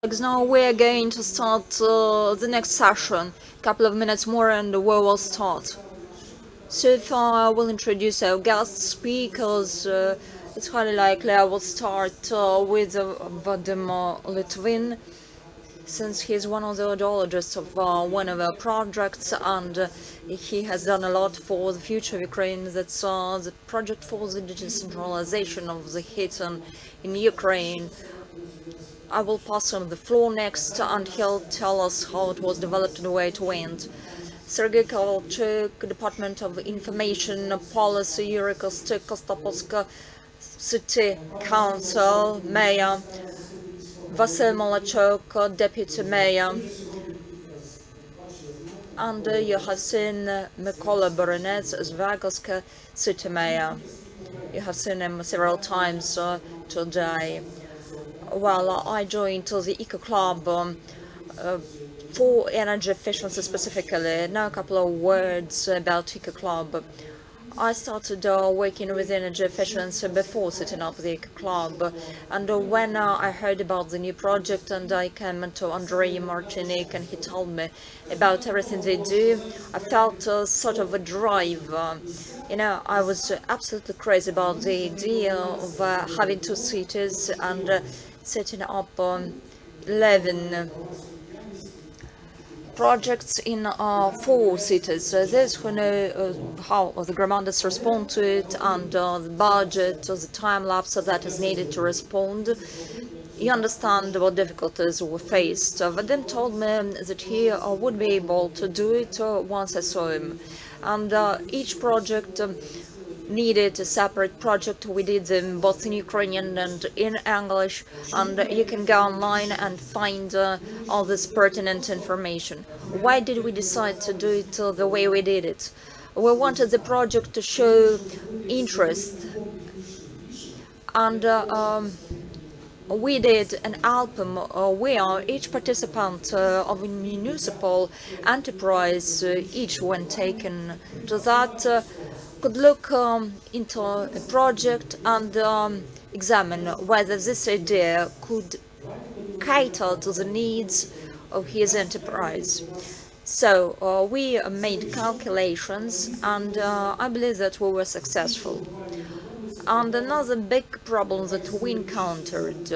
Now we're going to start the next session. A couple of minutes more and we will start. So far I will introduce our guest speakers. It's highly likely I will start with Vadim Litvin, since he's one of the ideologists of one of our projects, and he has done a lot for the future of Ukraine. That's the project for the decentralization of the heating in Ukraine. I will pass him the floor next, and he'll tell us how it was developed and where it went. Sergei Kovalchuk, Department of Information Policy, Kostopolska City Council Mayor, Vasyl Malachuk, Deputy Mayor, and you have seen Mykola Baronets as Vagoska City Mayor. You have seen him several times today. Well, I joined the Ecoclub for energy efficiency specifically. Now a couple of words about Ecoclub. I started working with energy efficiency before setting up the Ecoclub, and when I heard about the new project and I came to Andrei Martinik and he told me about everything they do, I felt sort of a drive. I was absolutely crazy about the idea of having two cities and setting up 11 projects in 4 cities. Those who know how the Gramandas respond to it and the budget, the time lapse that is needed to respond, you understand what difficulties we faced. Vadim told me that he would be able to do it once I saw him. And each project needed a separate project. We did them both in Ukrainian and in English, and you can go online and find all this pertinent information. Why did we decide to do it the way we did it? We wanted the project to show interest, and we did an album where each participant of a municipal enterprise, each when taken to that, could look into a project and examine whether this idea could cater to the needs of his enterprise. So we made calculations, and I believe that we were successful. And another big problem that we encountered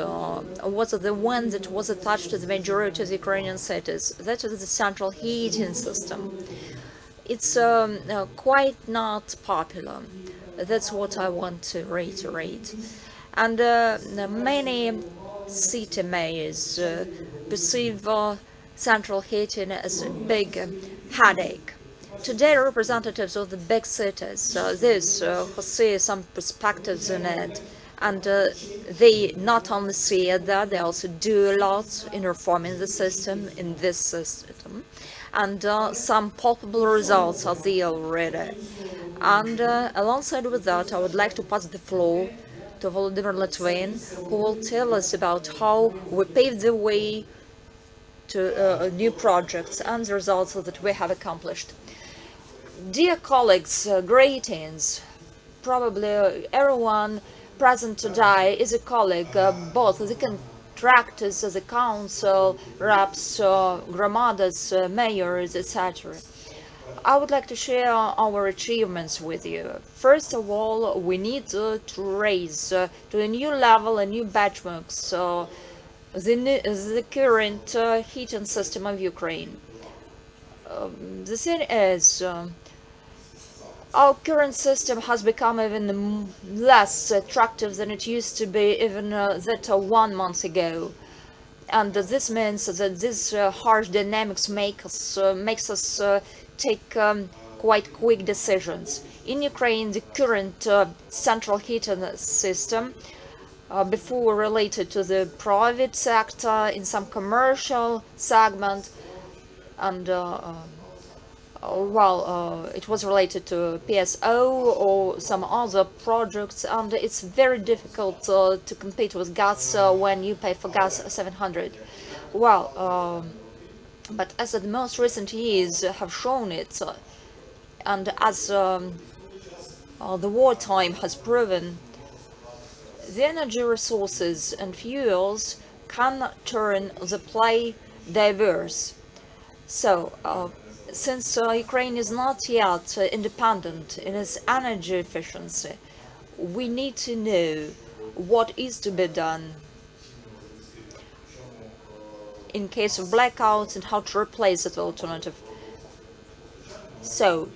was the one that was attached to the majority of the Ukrainian cities. That is the central heating system. It's quite not popular. That's what I want to reiterate. And many city mayors perceive central heating as a big headache. Today, representatives of the big cities, those who see some perspectives in it, and they not only see it there, they also do a lot in reforming the system, in this system, and some palpable results are there already. And alongside with that, I would like to pass the floor to Volodymyr Litvin, who will tell us about how we paved the way to new projects and the results that we have accomplished. Dear colleagues, greetings. Probably everyone present today is a colleague, both the contractors, the council, reps, gramadas, mayors, etc. I would like to share our achievements with you. First of all, we need to raise to a new level, a new benchmarks, the current heating system of Ukraine. The thing is, our current system has become even less attractive than it used to be even that 1 month ago. And this means that these harsh dynamics makes us take quite quick decisions. In Ukraine, the current central heating system, before related to the private sector, in some commercial segment, and it was related to PSO or some other projects, and it's very difficult to compete with gas when you pay for gas 700. But as the most recent years have shown it, and as the wartime has proven, the energy resources and fuels can turn the play diverse. So, since Ukraine is not yet independent in its energy efficiency, we need to know what is to be done in case of blackouts and how to replace it with alternative. So,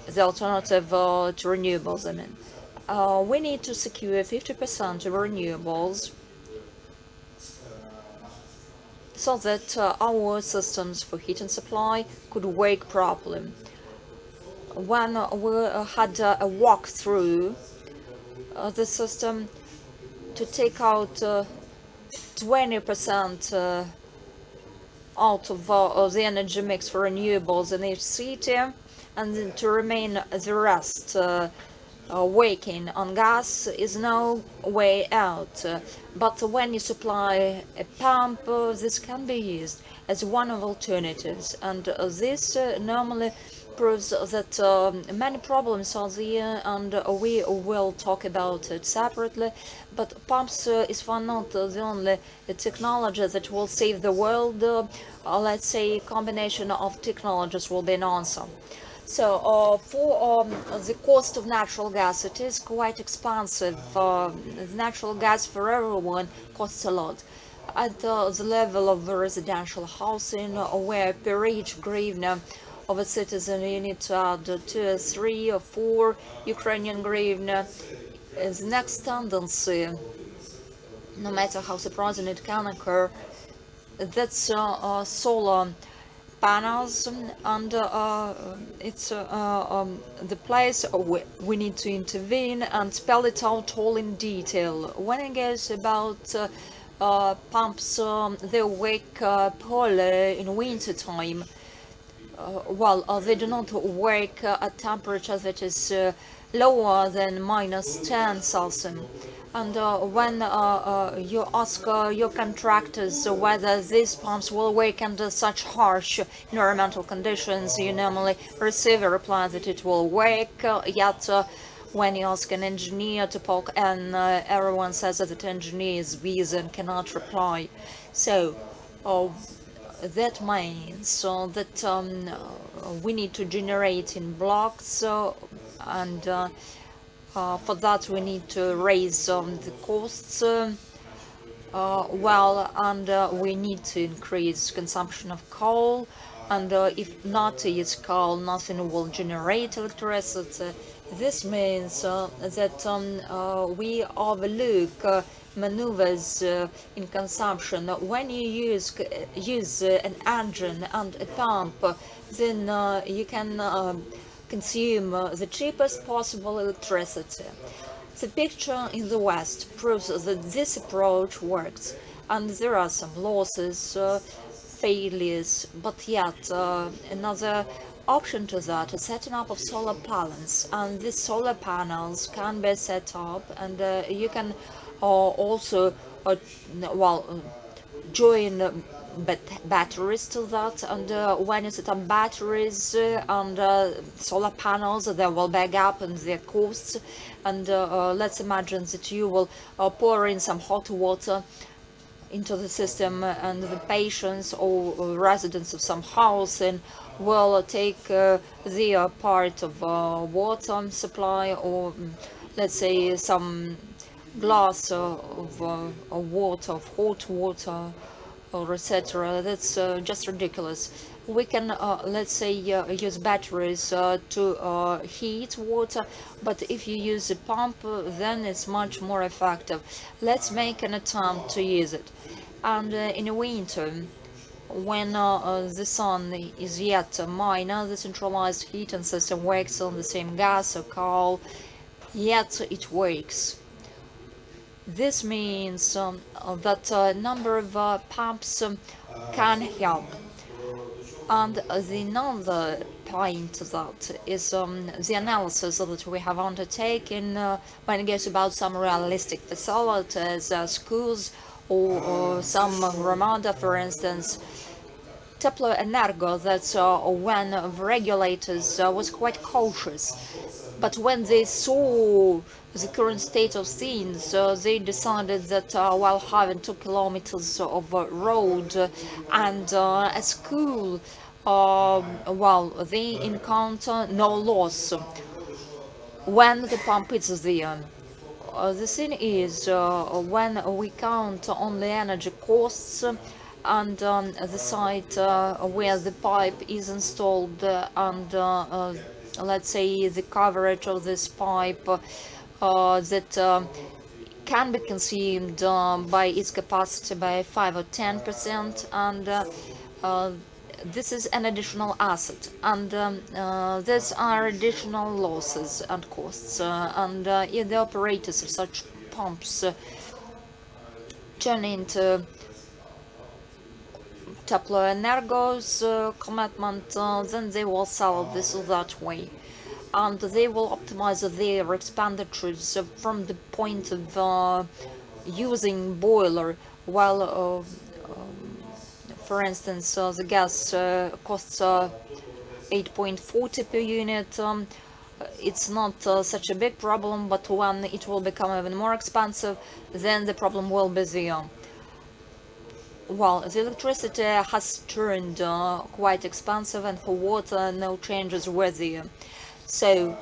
the alternative to renewables, I mean. We need to secure 50% of renewables so that our systems for heat and supply could work properly. When we had a walk through the system to take out 20% out of the energy mix for renewables in each city, and to remain the rest working on gas is no way out. But when you supply a pump, this can be used as one of alternatives, and this normally proves that many problems are there, and we will talk about it separately. But pumps is far not the only technology that will save the world. Let's say a combination of technologies will be an answer. So for the cost of natural gas, it is quite expensive. Natural gas for everyone costs a lot. At the level of residential housing, where per each hryvnia of a citizen you need to add 2, 3 or 4 Ukrainian hryvnia, is next tendency, no matter how surprising it can occur, that's solar panels, and it's the place we need to intervene and spell it out all in detail. When it goes about pumps, they work poorly in winter time. Well, they do not work at temperature that is lower than -10 Celsius. And when you ask your contractors whether these pumps will work under such harsh environmental conditions, you normally receive a reply that it will work. Yet when you ask an engineer to talk, and everyone says that the engineer is busy and cannot reply. So that means that we need to generate in blocks, and for that we need to raise the costs, well, and we need to increase consumption of coal, and if not use coal, nothing will generate electricity. This means that we overlook maneuvers in consumption. When you use an engine and a pump, then you can consume the cheapest possible electricity. The picture in the West proves that this approach works, and there are some losses, failures, but yet another option to that is setting up of solar panels, and these solar panels can be set up, and you can also well, join batteries to that, and when you set up batteries and solar panels, they will back up in their costs, and let's imagine that you will pour in some hot water into the system, and the patients or residents of some house and will take their part of water supply, or let's say some glass of water, of hot water, or etc. That's just ridiculous. We can, let's say, use batteries to heat water, but if you use a pump, then it's much more effective. Let's make an attempt to use it. And in the winter, when the sun is yet minor, the centralized heating system works on the same gas or coal, yet it works. This means that a number of pumps can help. And the another point that is the analysis that we have undertaken when it goes about some realistic facilities, schools, or some Ramada, for instance. Energo, that's when the regulators was quite cautious. But when they saw the current state of things, they decided that while having 2 kilometers of road and a school, well, they encounter no loss when the pump is there. The thing is, when we count on the energy costs and the site where the pipe is installed and let's say the coverage of this pipe that can be consumed by its capacity by 5 or 10%, and this is an additional asset, and these are additional losses and costs, and the operators of such pumps turn into Energo's commitment, then they will sell this that way, and they will optimize their expenditures from the point of using boiler, while for instance the gas costs 8.40 per unit. It's not such a big problem, but when it will become even more expensive, then the problem will be there. Well, the electricity has turned quite expensive, and for water no changes were there. So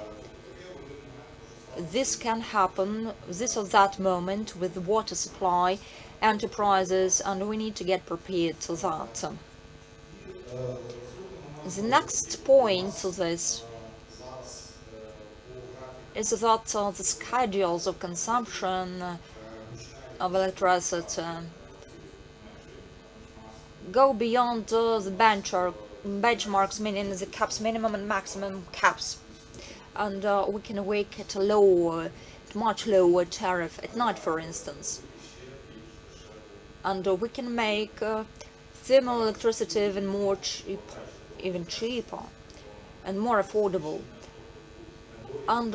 this can happen this or that moment with the water supply enterprises, and we need to get prepared to that. The next point to this is that the schedules of consumption of electricity go beyond the benchmarks, meaning the caps, minimum and maximum caps, and we can work at a lower, much lower tariff at night, for instance, and we can make thermal electricity even more even cheaper and more affordable. And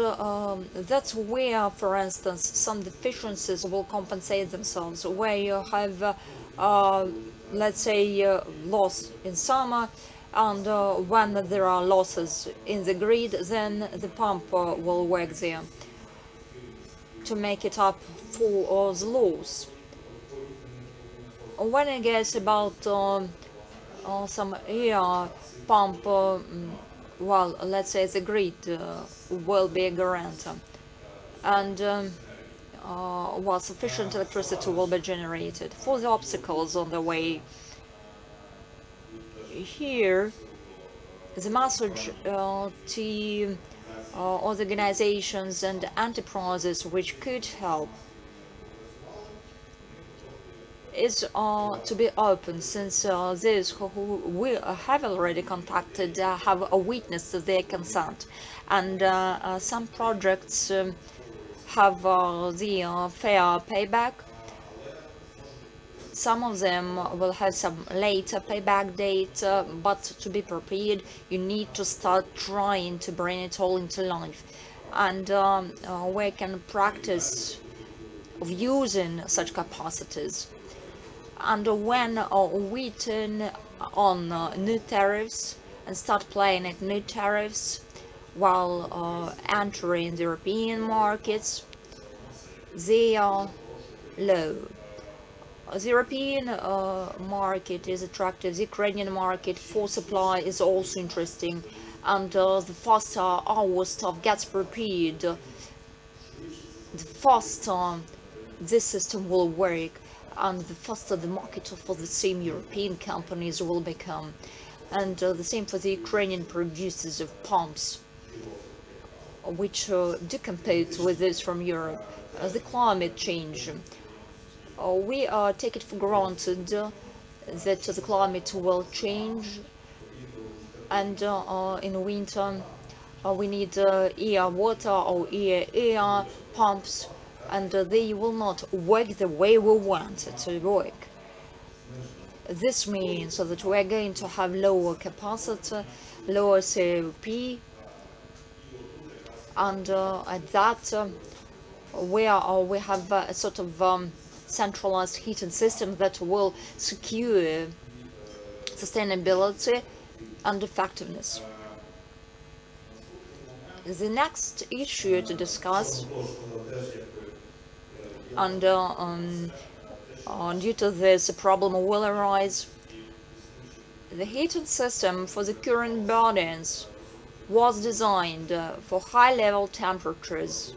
that's where, for instance, some deficiencies will compensate themselves, where you have let's say loss in summer, and when there are losses in the grid, then the pump will work there to make it up for the loss. When I guess about some air pump, well, let's say the grid will be a guarantor, and well, sufficient electricity will be generated. For the obstacles on the way, here the message to organizations and enterprises which could help is to be open, since those who we have already contacted have witnessed their consent, and some projects have the fair payback. Some of them will have some later payback date, but to be prepared, you need to start trying to bring it all into life, and we can practice of using such capacities. And when we turn on new tariffs and start playing at new tariffs while entering the European markets, they are low. The European market is attractive. The Ukrainian market for supply is also interesting, and the faster our stuff gets prepared, the faster this system will work, and the faster the market for the same European companies will become. And the same for the Ukrainian producers of pumps, which do compete with this from Europe. The climate change. We take it for granted that the climate will change, and in winter we need air water or air pumps, and they will not work the way we want it to work. This means that we are going to have lower capacity, lower COP, and at that where we have a sort of centralized heating system that will secure sustainability and effectiveness. The next issue to discuss, and due to this, a problem will arise. The heating system for the current buildings was designed for high-level temperatures.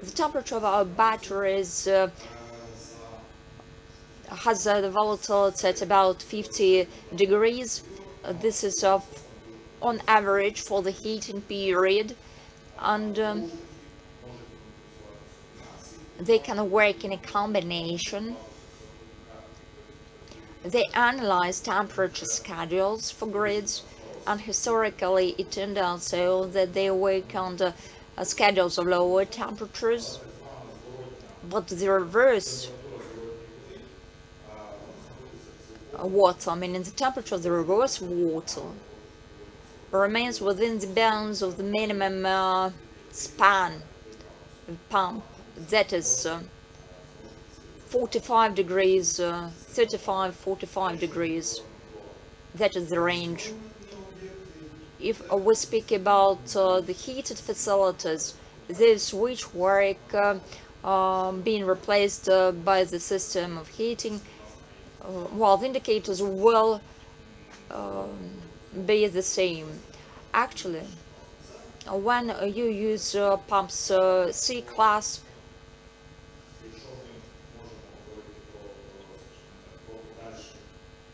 The temperature of our batteries has the volatility at about 50 degrees. This is on average for the heating period, and they can work in a combination. They analyze temperature schedules for grids, and historically it turned out so that they work under schedules of lower temperatures, but the reverse water, meaning the temperature of the reverse water, remains within the bounds of the minimum span pump, that is 45 degrees, 35, 45 degrees. That is the range. If we speak about the heated facilities, these which work being replaced by the system of heating, well, the indicators will be the same. Actually, when you use pumps C class,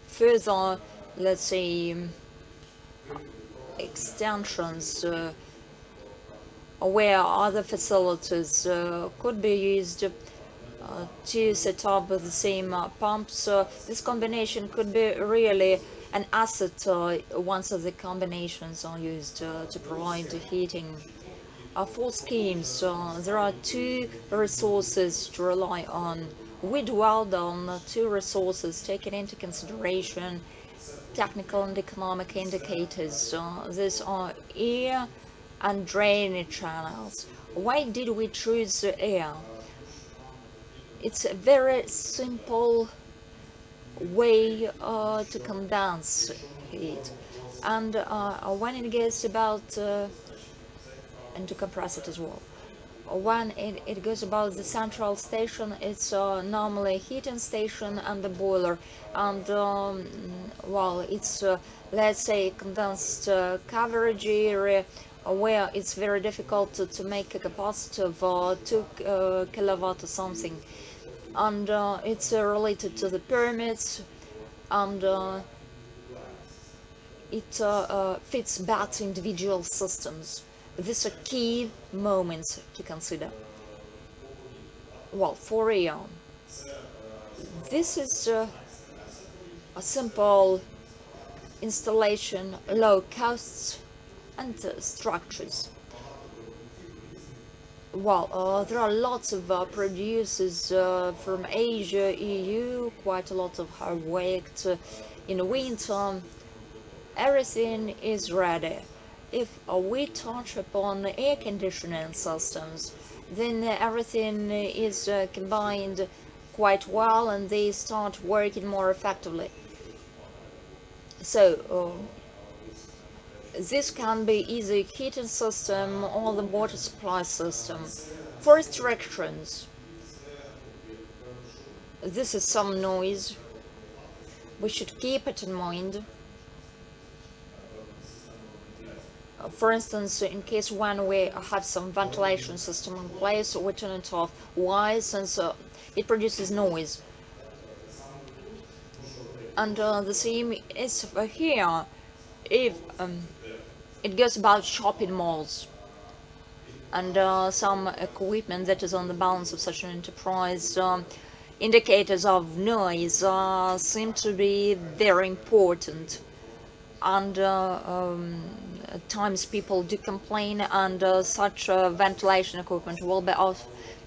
further, let's say, extensions where other facilities could be used to set up the same pumps. This combination could be really an asset once the combinations are used to provide heating. For schemes, there are two resources to rely on. We dwelled on two resources taking into consideration technical and economic indicators. These are air and drainage channels. Why did we choose air? It's a very simple way to condense heat, and when it gets about and to compress it as well. When it goes about the central station, it's normally a heating station and the boiler, and well, it's let's say condensed coverage area where it's very difficult to make a capacity of 2 kilowatt or something, and it's related to the permits, and it fits better individual systems. These are key moments to consider. Well, for air, this is a simple installation, low costs and structures. Well, there are lots of producers from Asia, EU, quite a lot of hard work in winter. Everything is ready. If we touch upon air conditioning systems, then everything is combined quite well and they start working more effectively. So this can be either heating system or the water supply system. For restrictions, this is some noise. We should keep it in mind. For instance, in case when we have some ventilation system in place, we turn it off. Why? Since it produces noise. And the same is here. If it goes about shopping malls and some equipment that is on the balance of such an enterprise, indicators of noise seem to be very important, and at times people do complain, and such ventilation equipment will be off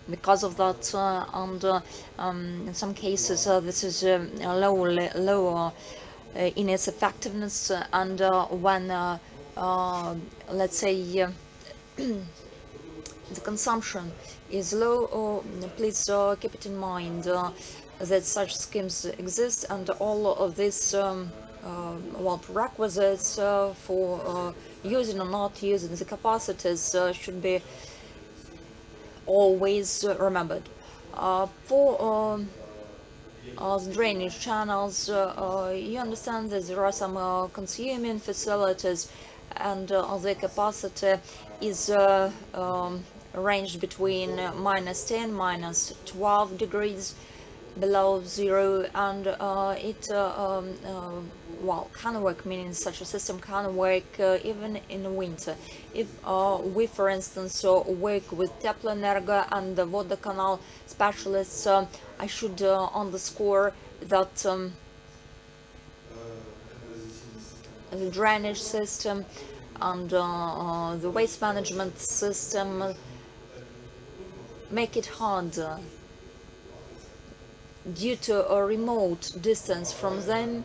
because of that, and in some cases this is lower in its effectiveness, and when let's say the consumption is low, please keep it in mind. that such schemes exist, and all of these prerequisites for using or not using the capacities should be always remembered. For drainage channels, you understand that there are some consuming facilities, and the capacity is ranged between -10, -12 degrees below zero, and can work, meaning such a system can work even in the winter. If we, for instance, work with Tepleenergo and the water canal specialists, I should underscore that the drainage system and the waste management system make it hard due to a remote distance from them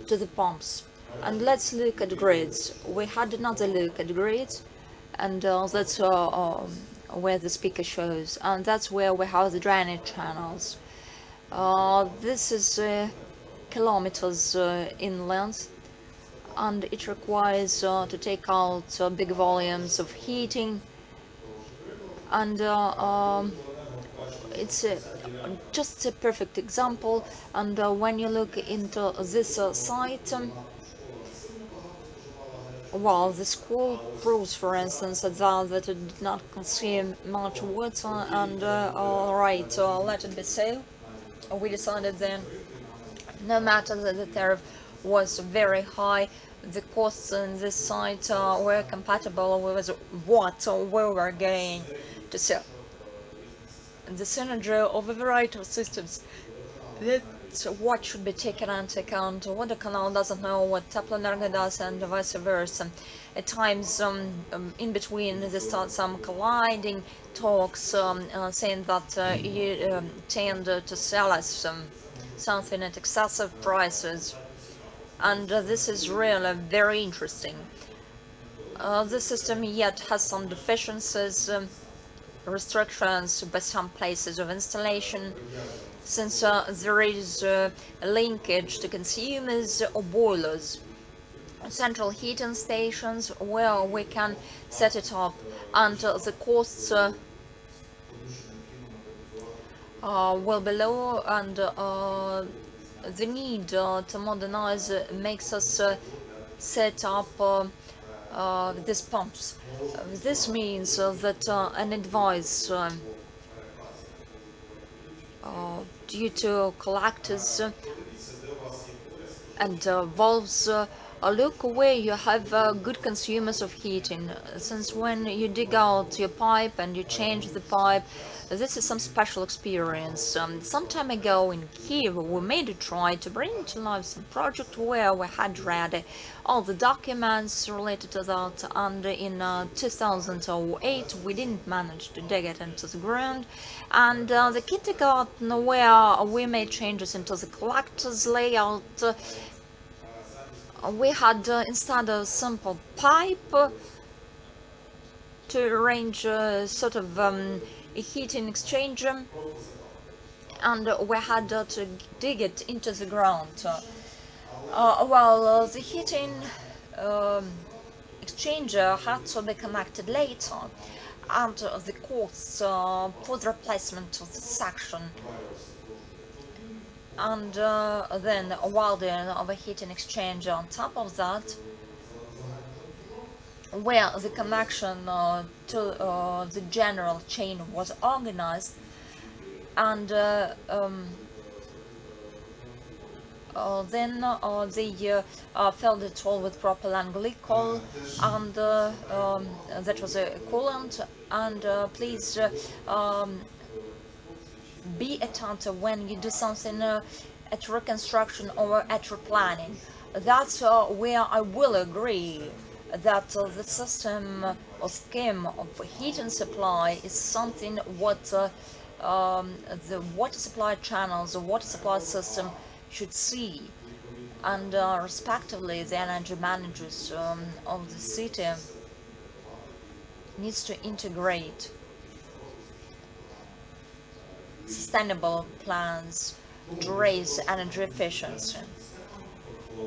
to the pumps. And let's look at grids. We had another look at grids, and that's where the speaker shows, and that's where we have the drainage channels. This is kilometers in length, and it requires to take out big volumes of heating, and it's just a perfect example. And when you look into this site, the school proves, for instance, that it did not consume much water, and alright, let it be so. We decided then, no matter that the tariff was very high, the costs in this site were compatible with what we were going to sell. The synergy of a variety of systems, that's what should be taken into account. Water canal doesn't know what Tepleenergo does, and vice versa. At times, in between, there start some colliding talks, saying that you tend to sell us something at excessive prices, and this is really very interesting. The system yet has some deficiencies, restrictions by some places of installation, since there is a linkage to consumers or boilers, central heating stations where we can set it up, and the costs will be low, and the need to modernize makes us set up these pumps. This means that an advice due to collectors and valves, look where you have good consumers of heating, since when you dig out your pipe and you change the pipe, this is some special experience. Some time ago in Kiev, we made a try to bring to life some project where we had ready all the documents related to that, and in 2008 we didn't manage to dig it into the ground, and the kindergarten where we made changes into the collector's layout, we had instead a simple pipe to arrange sort of a heating exchanger, and we had to dig it into the ground. The heating exchanger had to be connected later, and the costs for the replacement of the section, and then a welding of a heating exchanger on top of that, where the connection to the general chain was organized, and then they filled it all with propylene glycol, and that was a coolant. And please be attentive when you do something at reconstruction or at replanning. That's where I will agree that the system or scheme of heating supply is something what the water supply channels, the water supply system should see, and respectively the energy managers of the city needs to integrate. sustainable plans to raise energy efficiency.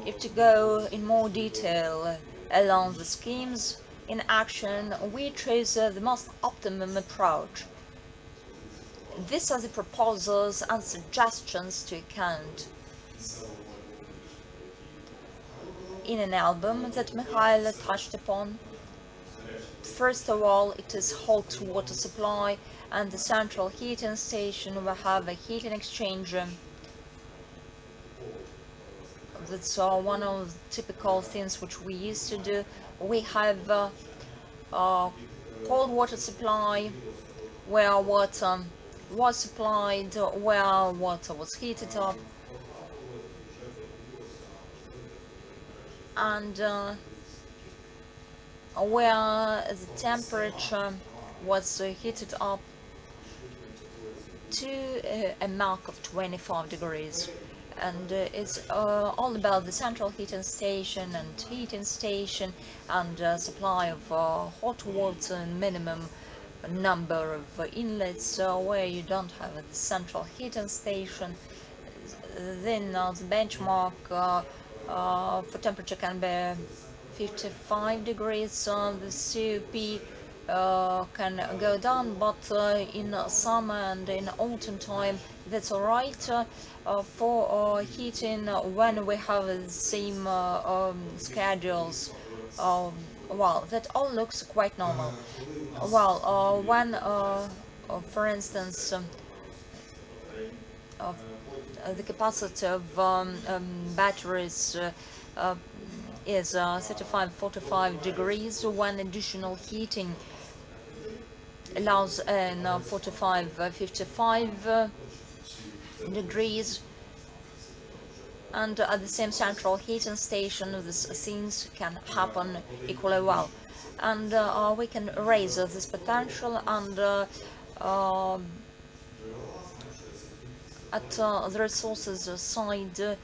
If to go in more detail along the schemes in action, we chose the most optimum approach. These are the proposals and suggestions to account in an album that Mikhail touched upon. First of all, it is hot water supply and the central heating station. We have a heating exchanger. That's one of the typical things which we used to do. We have cold water supply, where water was supplied, where water was heated up, and where the temperature was heated up to a mark of 25 degrees. And it's all about the central heating station and supply of hot water and minimum number of inlets where you don't have a central heating station. Then the benchmark for temperature can be 55 degrees. The COP can go down, but in summer and in autumn time that's alright. For heating, when we have the same schedules, well, that all looks quite normal. Well, when for instance the capacity of batteries is 35-45 degrees, when additional heating allows in 45-55 degrees, and at the same central heating station these things can happen equally well, and we can raise this potential, and at the resources side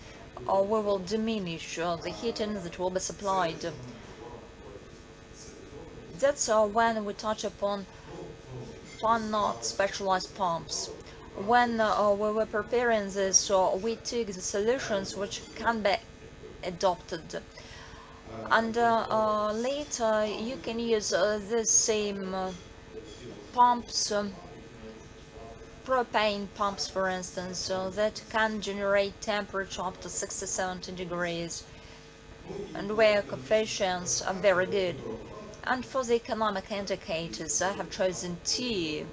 we will diminish the heating that will be supplied. That's when we touch upon not specialized pumps. When we were preparing this, we took the solutions which can be adopted, and later you can use the same pumps, propane pumps for instance, that can generate temperature up to 60-70 degrees, and where coefficients are very good. And for the economic indicators, I have chosen two.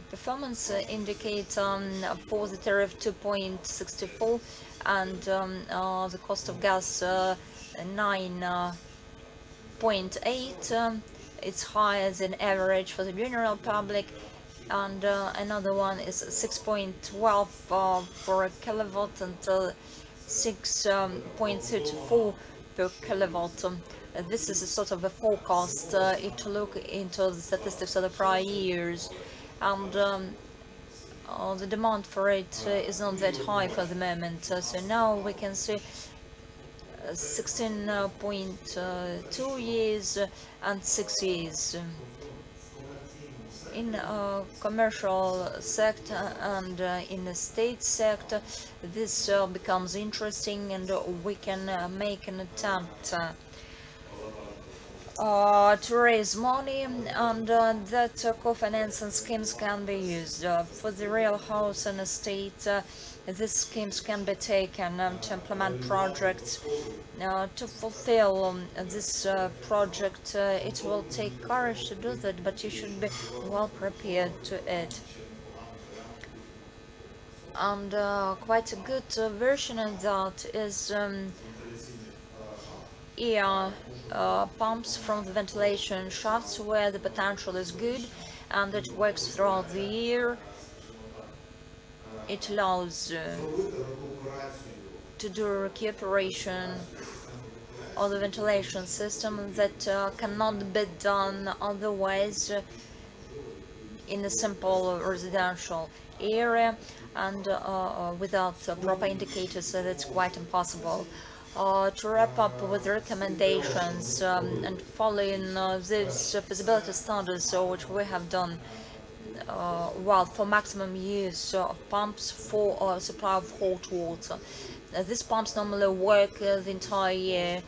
Performance indicator for the tariff 2.64, and the cost of gas 9.8. It's higher than average for the general public, and another one is 6.12 for a kilowatt and 6.34 per kilowatt. This is a sort of a forecast to look into the statistics of the prior years, and the demand for it is not that high for the moment. So now we can see 16.2 years and 6 years. In commercial sector and in the state sector, this becomes interesting, and we can make an attempt to raise money, and that co-financing schemes can be used for the real house and estate. These schemes can be taken to implement projects. To fulfill this project, it will take courage to do that, but you should be well prepared to it. And quite a good version of that is air pumps from the ventilation shafts, where the potential is good and it works throughout the year. It allows to do recuperation of the ventilation system that cannot be done otherwise in a simple residential area, and without proper indicators, so that's quite impossible. To wrap up with the recommendations and following these feasibility studies which we have done, well, for maximum use of pumps for supply of hot water. These pumps normally work the entire year,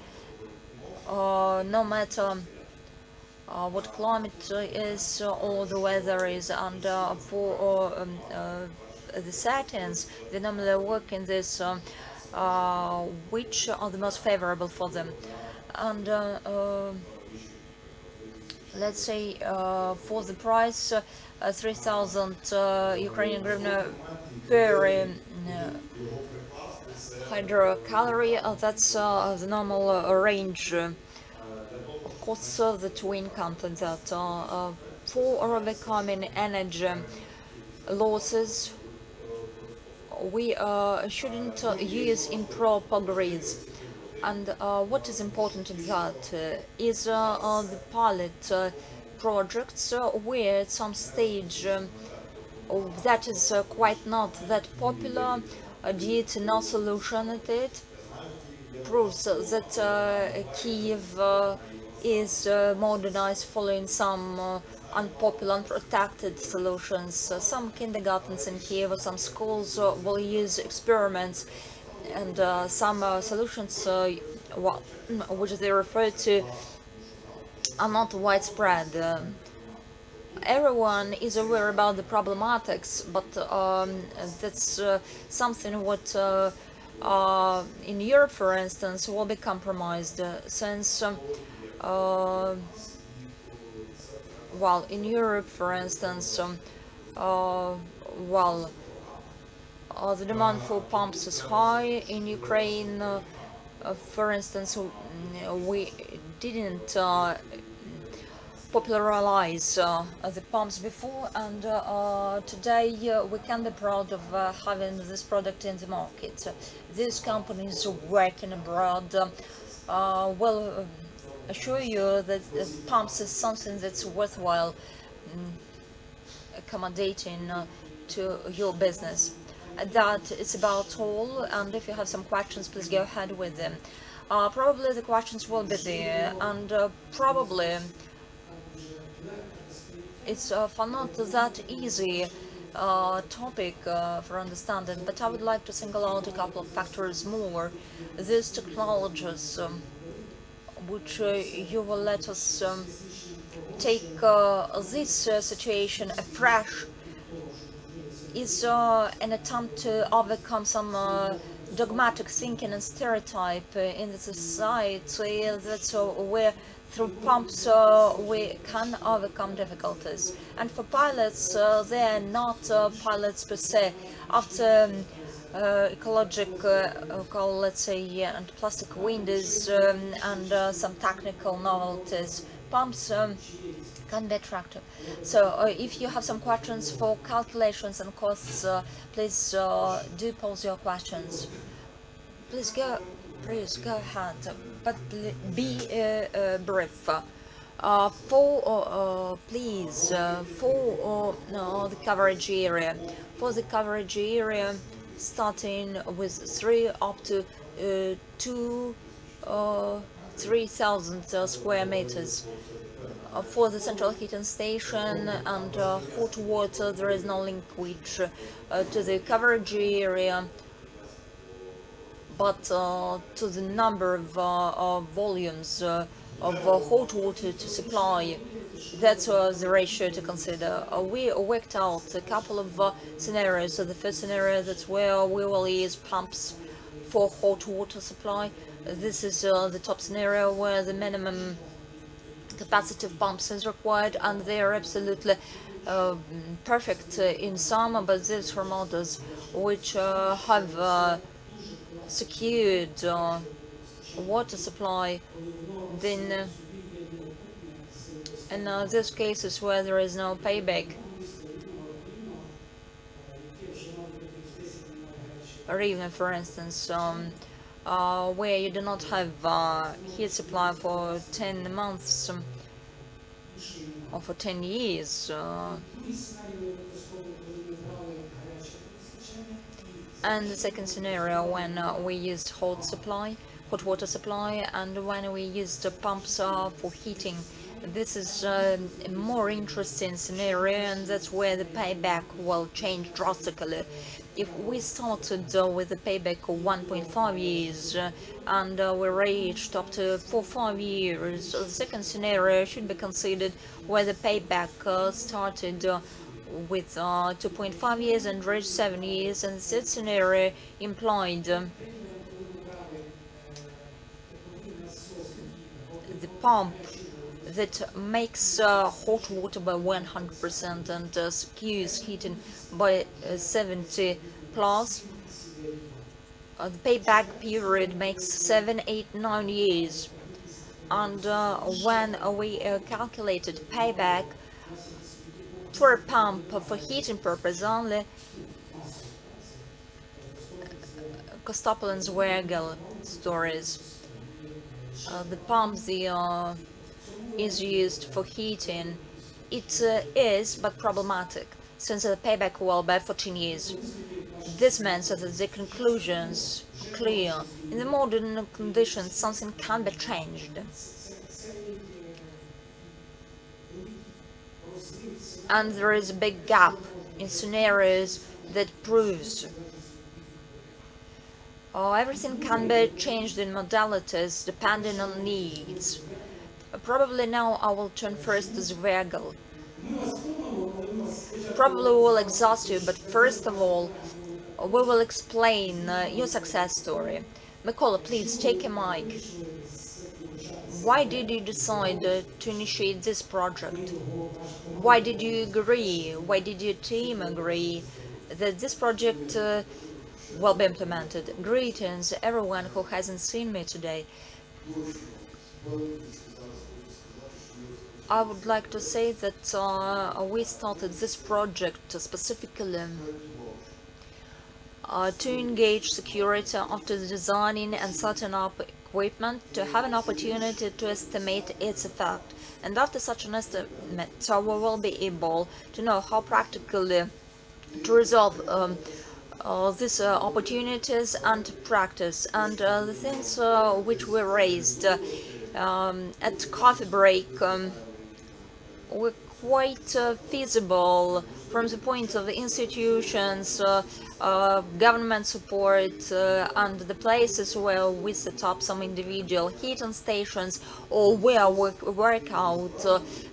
no matter what climate is or the weather is, and for the settings, they normally work in this which are the most favorable for them. And let's say for the price 3,000 Ukrainian hryvnia per hydrocalorie, that's the normal range. Of course, the twin content that for overcoming energy losses, we shouldn't use improper grids. And what is important in that is the pilot projects where at some stage that is quite not that popular due to no solution at it, proves that Kiev is modernized following some unpopular, unprotected solutions. Some kindergartens in Kiev, some schools will use experiments, and some solutions which they refer to are not widespread. Everyone is aware about the problematics, but that's something what in Europe, for instance, will be compromised since well, in Europe, for instance, well, the demand for pumps is high. In Ukraine, for instance, we didn't popularize the pumps before, and today we can be proud of having this product in the market. These companies working abroad will assure you that pumps is something that's worthwhile accommodating to your business. That is about all, and if you have some questions, please go ahead with them. Probably the questions will be there, and probably it's for not that easy topic for understanding, but I would like to single out a couple of factors more. These technologies which you will let us take this situation afresh is an attempt to overcome some dogmatic thinking and stereotype in the society that's where through pumps we can overcome difficulties. And for pilots, they are not pilots per se. After ecological, let's say, and plastic windows and some technical novelties, pumps can be attractive. So if you have some questions for calculations and costs, please do pose your questions. Please go ahead, but be brief. Please, for the coverage area. For the coverage area, starting with 3 up to 3,000 square meters. For the central heating station and hot water, there is no linkage to the coverage area, but to the number of volumes of hot water to supply. That's the ratio to consider. We worked out a couple of scenarios. So the first scenario, that's where we will use pumps for hot water supply. This is the top scenario where the minimum capacity of pumps is required, and they are absolutely perfect in summer, but these from others which have secured water supply, then in those cases where there is no payback, or even, for instance, where you do not have heat supply for 10 months or for 10 years. And the second scenario, when we used hot water supply, and when we used pumps for heating. This is a more interesting scenario, and that's where the payback will change drastically. If we started with a payback of 1.5 years and we reached up to 4-5 years, the second scenario should be considered where the payback started with 2.5 years and reached 7 years, and the third scenario implied the pump that makes hot water by 100% and secures heating by 70 plus. The payback period makes 7, 8, 9 years. And when we calculated payback for a pump for heating purpose only, Kostopolin's Weigel stories. The pump is used for heating. It is but problematic, since the payback will be 14 years. This means that the conclusions are clear. In the modern conditions, something can be changed. And there is a big gap in scenarios that proves everything can be changed in modalities depending on needs. Probably now I will turn first to Zweigel. Probably will exhaust you, but first of all, we will explain your success story. Mykola, please take a mic. Why did you decide to initiate this project? Why did you agree? Why did your team agree that this project will be implemented? Greetings, everyone who hasn't seen me today. I would like to say that we started this project specifically to engage security after designing and setting up equipment, to have an opportunity to estimate its effect. And after such an estimate, we will be able to know how practically to resolve these opportunities and practice. And the things which we raised at coffee break were quite feasible from the point of the institutions, government support, and the places where we set up some individual heating stations, or where we work out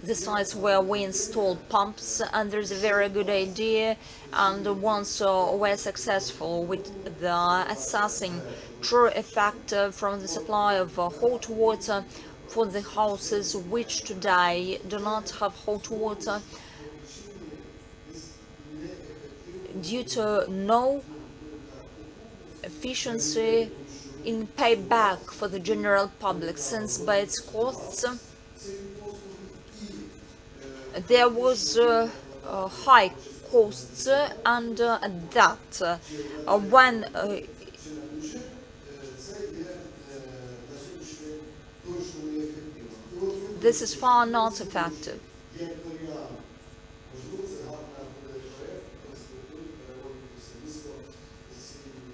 the sites where we install pumps. And there's a very good idea, and once we're successful with the assessing true effect from the supply of hot water for the houses which today do not have hot water due to no efficiency in payback for the general public, since by its costs there was high costs, and that when this is far not effective.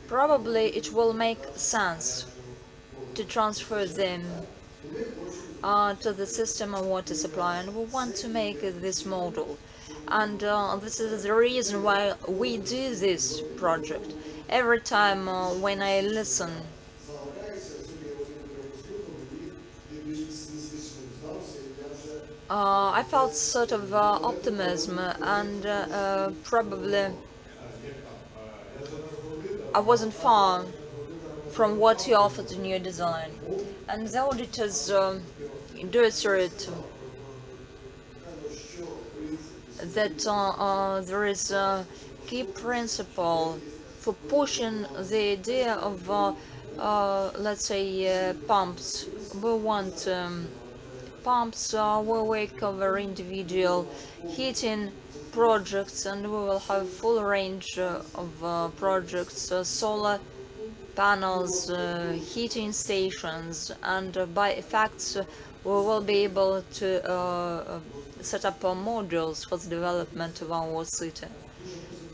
Probably it will make sense to transfer them to the system of water supply, and we want to make this model. And this is the reason why we do this project. Every time when I listen I felt sort of optimism, and probably I wasn't far from what he offered in your design. And the auditors do assert that there is a key principle for pushing the idea of, let's say, pumps. We want pumps will cover individual heating projects, and we will have full range of projects, solar panels, heating stations, and by effects we will be able to set up modules for the development of our city.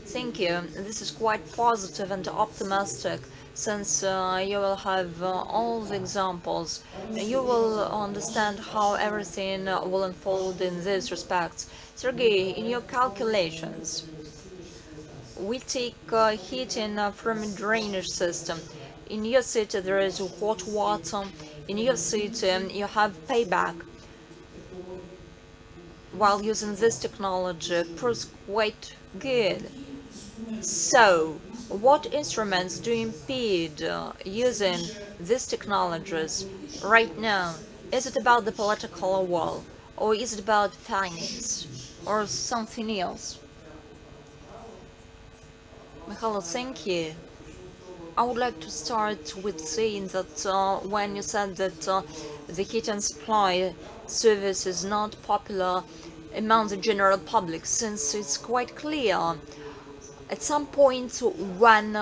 Thank you. This is quite positive and optimistic, since you will have all the examples, you will understand how everything will unfold in these respects. Sergey, in your calculations, we take heating from a drainage system. In your city there is hot water. In your city you have payback while using this technology. Proves quite good. So, what instruments do impede using these technologies right now? Is it about the political will, or is it about finance, or something else? Michaela, thank you. I would like to start with saying that when you said that the heat and supply service is not popular among the general public, since it's quite clear at some point when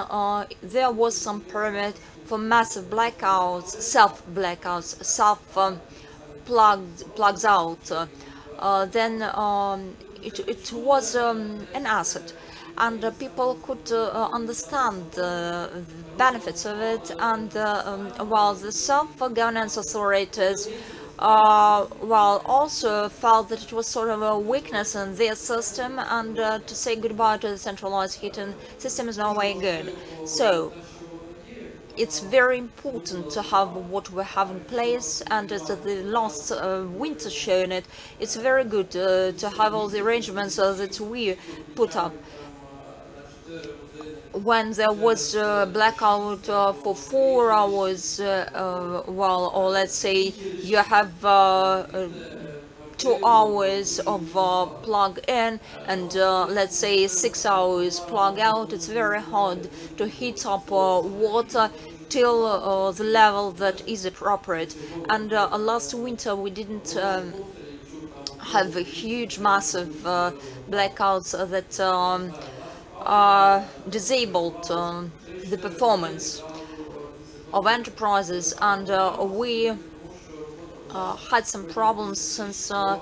there was some permit for massive blackouts, self-blackouts, plugs out, then it was an asset, and people could understand the benefits of it, and while the self-governance authorities while also felt that it was sort of a weakness in their system, and to say goodbye to the centralized heating system is no way good. So it's very important to have what we have in place, and as the last winter shown it, it's very good to have all the arrangements that we put up. When there was a blackout for 4 hours, well, or let's say you have 2 hours of plug in and let's say 6 hours plug out, it's very hard to heat up water till the level that is appropriate. And last winter we didn't have a huge massive blackouts that disabled the performance of enterprises, and we had some problems since the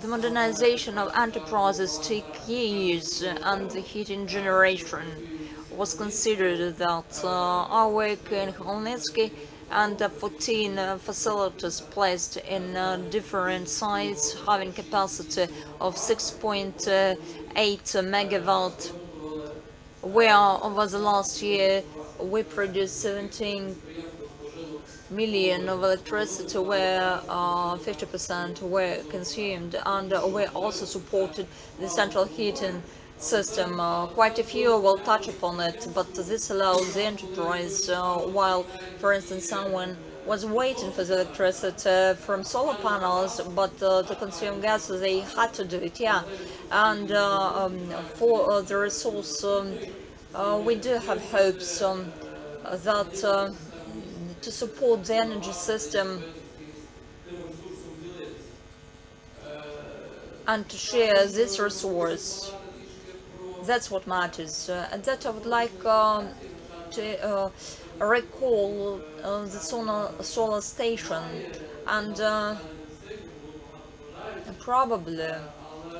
modernization of enterprises take years, and the heating generation was considered that our work in Khmelnytsky and 14 facilities placed in different sites having capacity of 6.8 megawatt, where over the last year we produced 17 million of electricity, where 50% were consumed, and we also supported the central heating system. Quite a few will touch upon it, but this allows the enterprise, while, for instance, someone was waiting for the electricity from solar panels, but to consume gas they had to do it, yeah. And for the resource, we do have hopes that to support the energy system and to share this resource. That's what matters. And that I would like to recall the solar station, and probably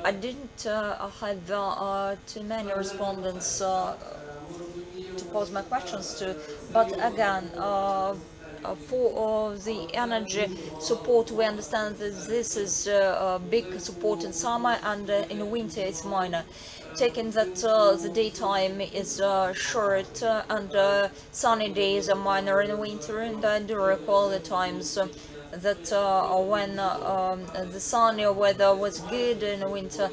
I didn't have too many respondents to pose my questions to, but again, for the energy support, we understand that this is a big support in summer, and in winter it's minor. Taking that the daytime is short, and sunny days are minor in winter, and I do recall the times that when the sunny weather was good in winter,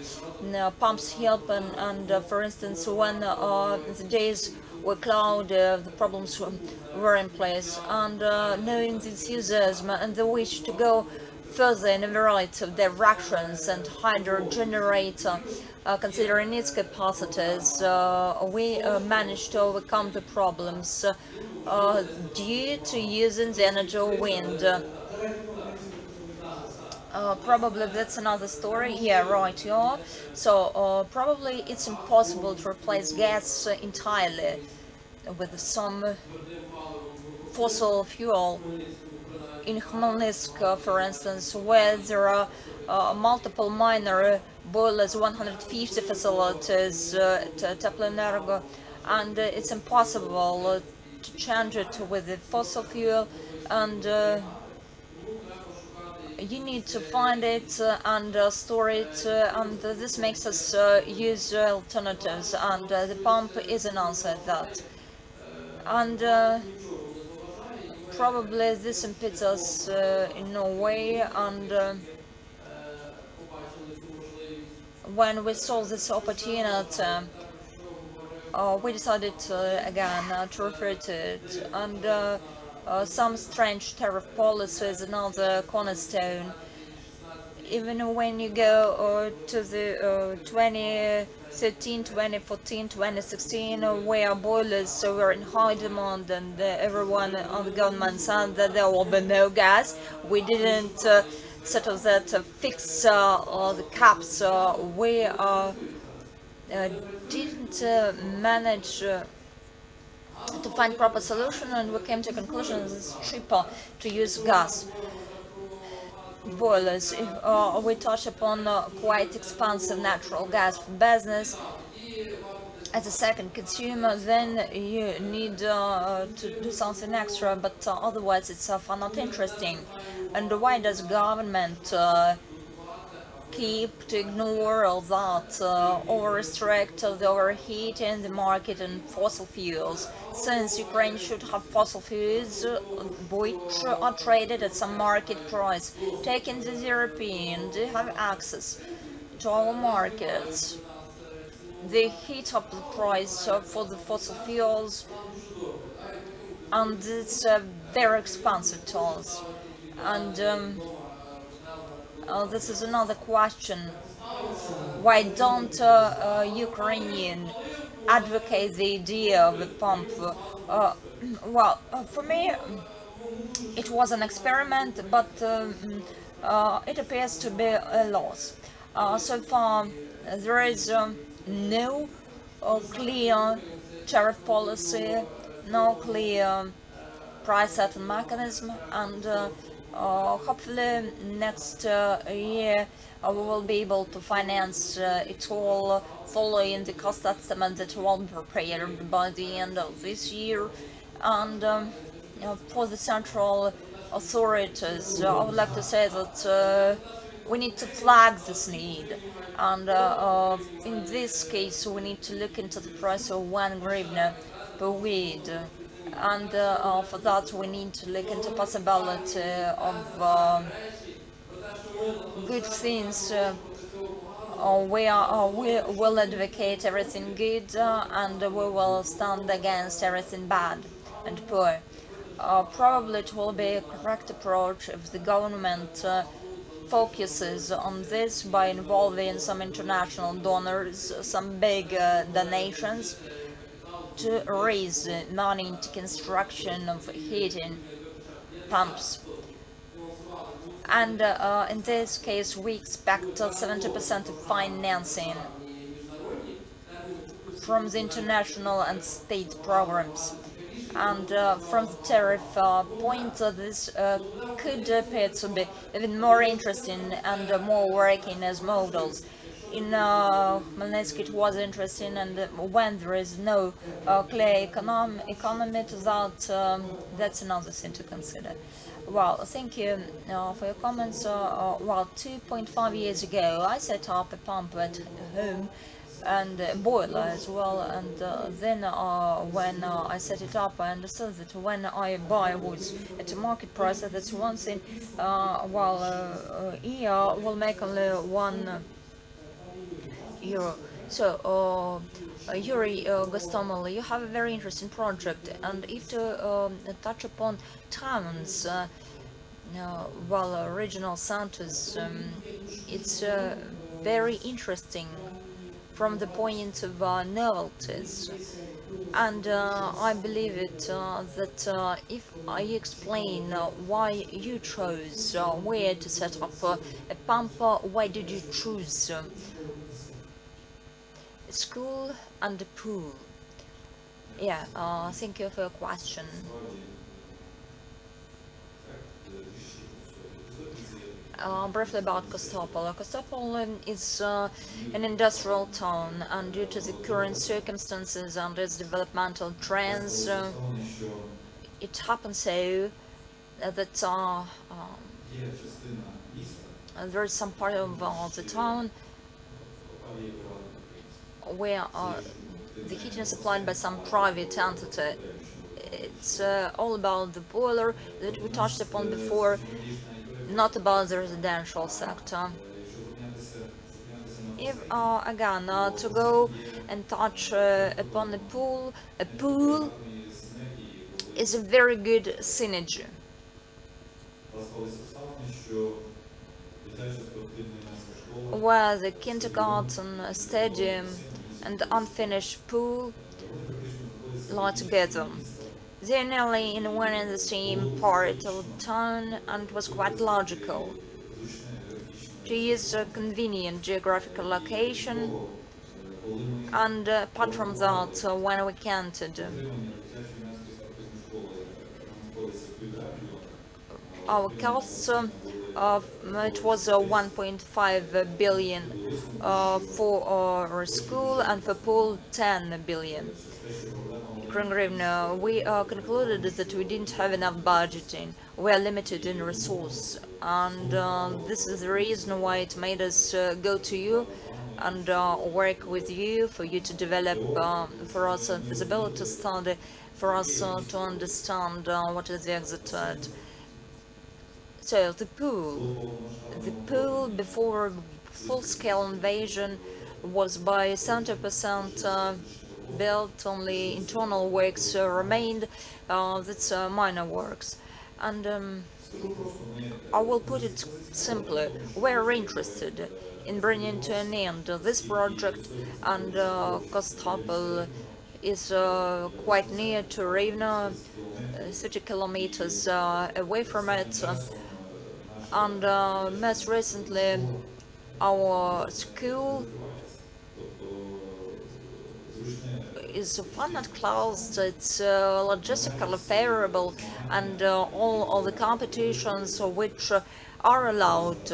pumps help, and for instance, when the days were cloudy, the problems were in place, and knowing the enthusiasm and the wish to go further in a variety of directions and hydro generator, considering its capacities, we managed to overcome the problems due to using the energy of wind. Probably that's another story. Yeah, right. Yeah. So probably it's impossible to replace gas entirely with some fossil fuel. In Khmelnytsk, for instance, where there are multiple minor boilers, 150 facilities, Teploenergo, and it's impossible to change it with the fossil fuel, and you need to find it and store it, and this makes us use alternatives, and the pump is an answer to that. And probably this impedes us in no way, and when we saw this opportunity, we decided again to refer to it, and some strange tariff policy is another cornerstone. Even when you go to the 2013, 2014, 2016, where boilers were in high demand, and everyone on the government said that there will be no gas, we didn't settle that, fix the caps. We didn't manage to find proper solution, and we came to a conclusion that it's cheaper to use gas boilers. If we touch upon quite expensive natural gas business as a second consumer, then you need to do something extra, but otherwise it's not interesting. And why does government keep to ignore all that, or restrict the overheat in the market and fossil fuels, since Ukraine should have fossil fuels which are traded at some market price. Taking the European, they have access to our markets. They heat up the price for the fossil fuels, and it's very expensive to us. And this is another question. Why don't Ukrainian advocate the idea of a pump? For me, it was an experiment, but it appears to be a loss. So far, there is no clear tariff policy, no clear price setting mechanism, and hopefully next year we will be able to finance it all following the cost estimate that will be prepared by the end of this year. And for the central authorities, I would like to say that we need to flag this need, and in this case we need to look into the price of 1 hryvnia per weed, and for that we need to look into possibility of good things. We will advocate everything good, and we will stand against everything bad and poor. Probably it will be a correct approach if the government focuses on this by involving some international donors, some big donations, to raise money into construction of heating pumps. And in this case we expect 70% of financing from the international and state programs. And from the tariff point, this could appear to be even more interesting and more working as models. In Khmelnytskyi it was interesting, and when there is no clear economy to that, that's another thing to consider. Well, thank you for your comments. 2.5 years ago I set up a pump at home and a boiler as well, and then when I set it up, I understood that when I buy woods at a market price, that's one thing, while here will make only €1. So Yuri Gostomel, you have a very interesting project, and if to touch upon towns, regional centers, it's very interesting from the point of novelties. And I believe it that if I explain why you chose where to set up a pump, why did you choose a school and a pool? Yeah, thank you for your question. Briefly about Kostopol. Kostopol is an industrial town, and due to the current circumstances and its developmental trends, it happens so that there is some part of the town where the heating is supplied by some private entity. It's all about the boiler that we touched upon before, not about the residential sector. If again to go and touch upon a pool is a very good synergy, where the kindergarten, stadium, and the unfinished pool lie together. They're nearly in one and the same part of the town, and it was quite logical to use a convenient geographical location. And apart from that, when we counted our costs, it was 1.5 billion for our school, and for pool 10 billion. We concluded that we didn't have enough budgeting. We are limited in resource, and this is the reason why it made us go to you and work with you for you to develop for us a feasibility study, for us to understand what is the exit. So the pool before full-scale invasion was by 70% built. Only internal works remained. That's minor works, and I will put it simply: we're interested in bringing to an end this project, and Kostopol is quite near to Rivne, 30 kilometers away from it, and most recently our school is fun and closed. It's logistically favorable, and all of the competitions which are allowed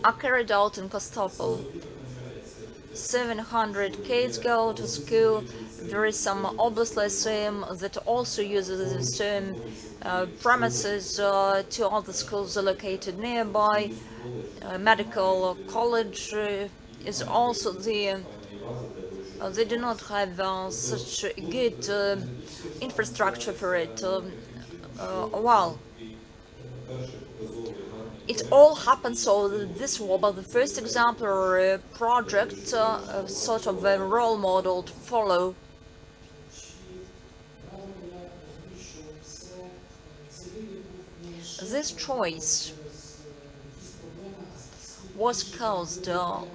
are carried out in Kostopol. 700 kids go to school. There is some Oblast Lyceum that also uses the same premises to other schools located nearby. Medical college is also there. They do not have such good infrastructure for it. Well, it all happened so that this was the first exemplary project, sort of a role model to follow. This choice was caused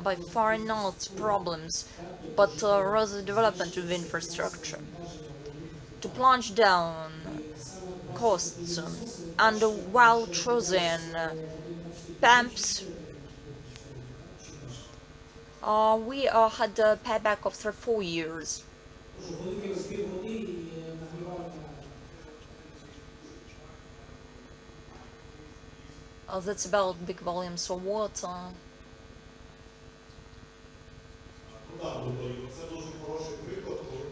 by far not problems, but rather development of infrastructure. To plunge down costs and while choosing PAMPs, we had a payback of 4 years. That's about big volumes of water.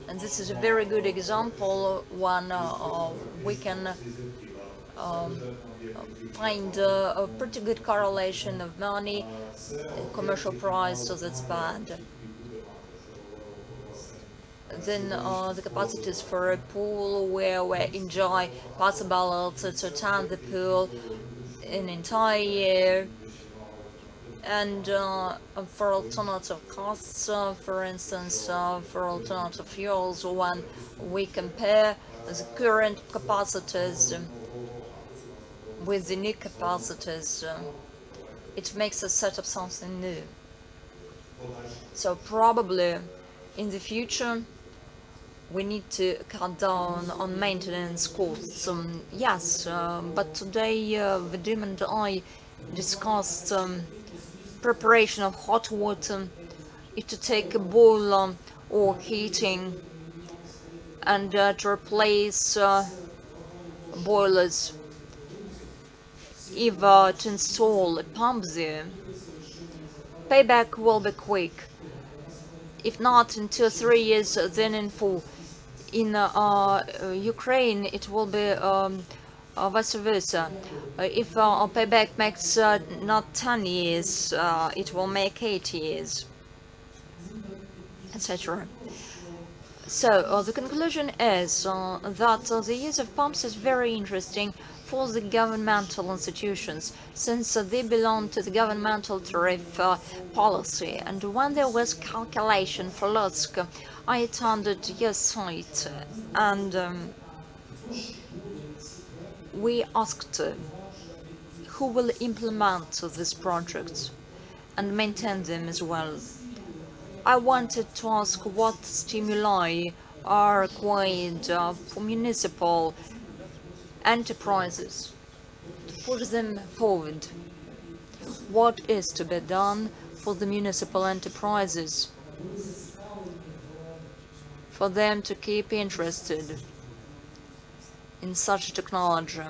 And this is a very good example when we can find a pretty good correlation of money and commercial price, so that's bad. Then the capacities for a pool where we enjoy possibility to attend the pool an entire year, and for alternative costs, for instance, for alternative fuels, when we compare the current capacities with the new capacities, it makes us set up something new. So probably in the future we need to cut down on maintenance costs. Yes, but today Vadim and I discussed preparation of hot water, to take a boiler or heating, and to replace boilers. if to install a pump there, payback will be quick. If not in 2 or 3 years, then in 4. In Ukraine, it will be vice versa. If payback makes not 10 years, it will make 8 years, etc. So the conclusion is that the use of pumps is very interesting for the governmental institutions, since they belong to the governmental tariff policy. And when there was calculation for Lutsk, I attended your site, and we asked who will implement these projects and maintain them as well. I wanted to ask what stimuli are required for municipal enterprises to push them forward. What is to be done for the municipal enterprises, for them to keep interested in such technology?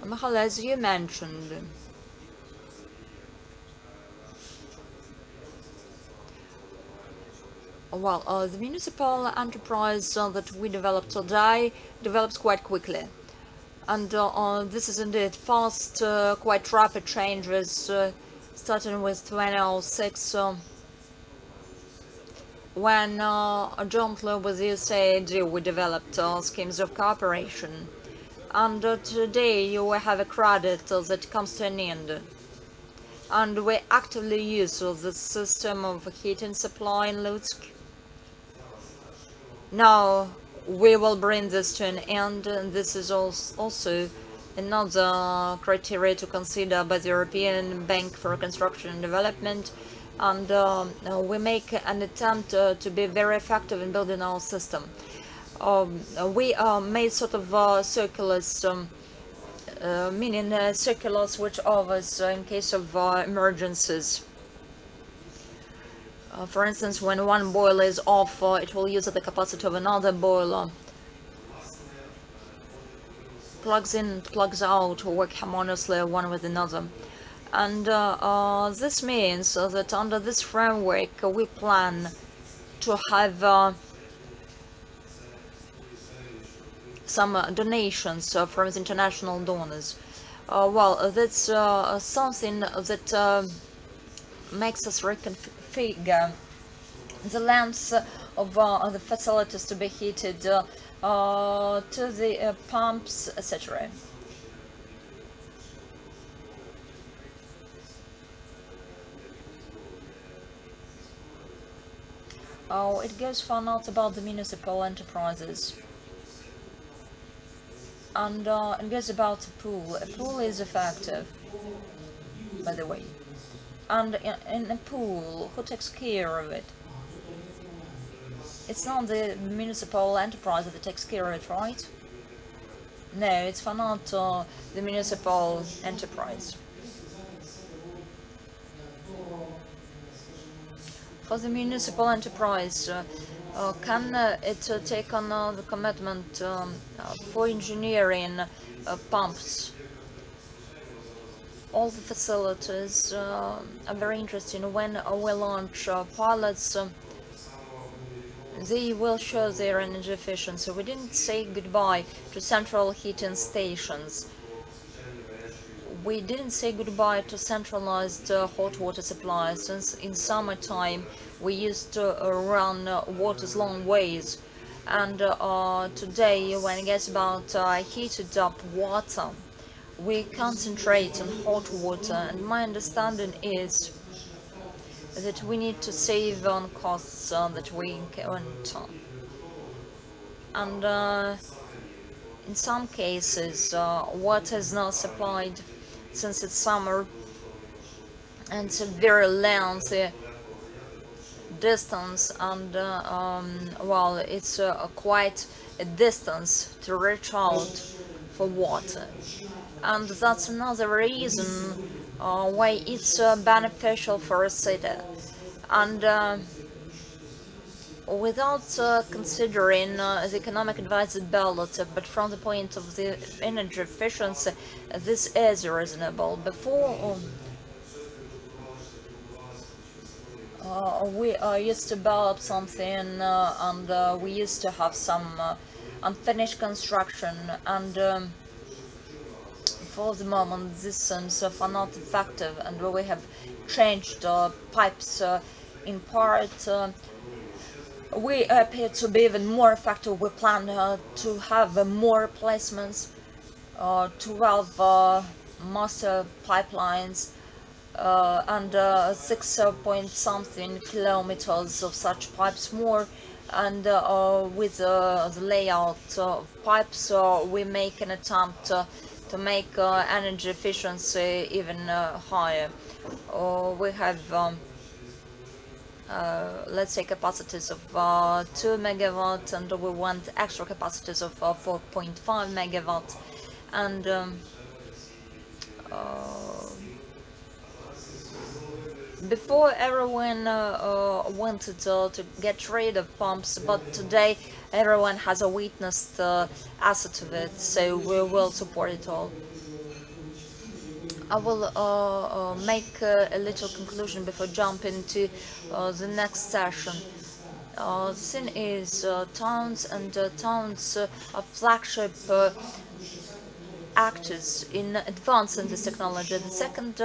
Michal, as you mentioned, well, the municipal enterprise that we developed today develops quite quickly. And this is indeed fast, quite rapid changes, starting with 2006, when jointly with the USAID we developed schemes of cooperation. And today we have a credit that comes to an end. And we actively use the system of heating supply in Lutsk. Now we will bring this to an end, and this is also another criteria to consider by the European Bank for Reconstruction and Development. And we make an attempt to be very effective in building our system. We made sort of circulars, meaning circular switch overs in case of emergencies. For instance, when one boiler is off, it will use the capacity of another boiler. Plugs in, plugs out, work harmoniously one with another. And this means that under this framework we plan to have some donations from the international donors. Well, that's something that makes us reconfigure the length of the facilities to be heated to the pumps, etc. It goes far not about the municipal enterprises. And it goes about a pool. A pool is effective, by the way. And in a pool, who takes care of it? It's not the municipal enterprise that takes care of it, right? No, it's for not the municipal enterprise. For the municipal enterprise, can it take on the commitment for engineering pumps? All the facilities are very interesting. When we launch pilots, they will show their energy efficiency. We didn't say goodbye to central heating stations. We didn't say goodbye to centralized hot water supplies, since in summertime we used to run waters long ways. And today, when it gets about heated up water, we concentrate on hot water. And my understanding is that we need to save on costs that we encounter. And in some cases, water is not supplied since it's summer, and it's a very lengthy distance, and well, it's quite a distance to reach out for water. And that's another reason why it's beneficial for a city. And without considering the economic advisability, but from the point of the energy efficiency, this is reasonable. Before, we used to develop something, and we used to have some unfinished construction, and for the moment this seems not effective, and we have changed pipes in part. We appear to be even more effective. We plan to have more replacements, 12 master pipelines, and 6 point something kilometers of such pipes more, and with the layout of pipes we make an attempt to make energy efficiency even higher. We have let's say capacities of 2 megawatt, and we want extra capacities of 4.5 megawatt, and before everyone wanted to get rid of pumps, but today everyone has a witnessed asset of it, so we will support it all. I will make a little conclusion before jumping to the next session. The thing is, towns and towns are flagship actors in advancing this technology. The second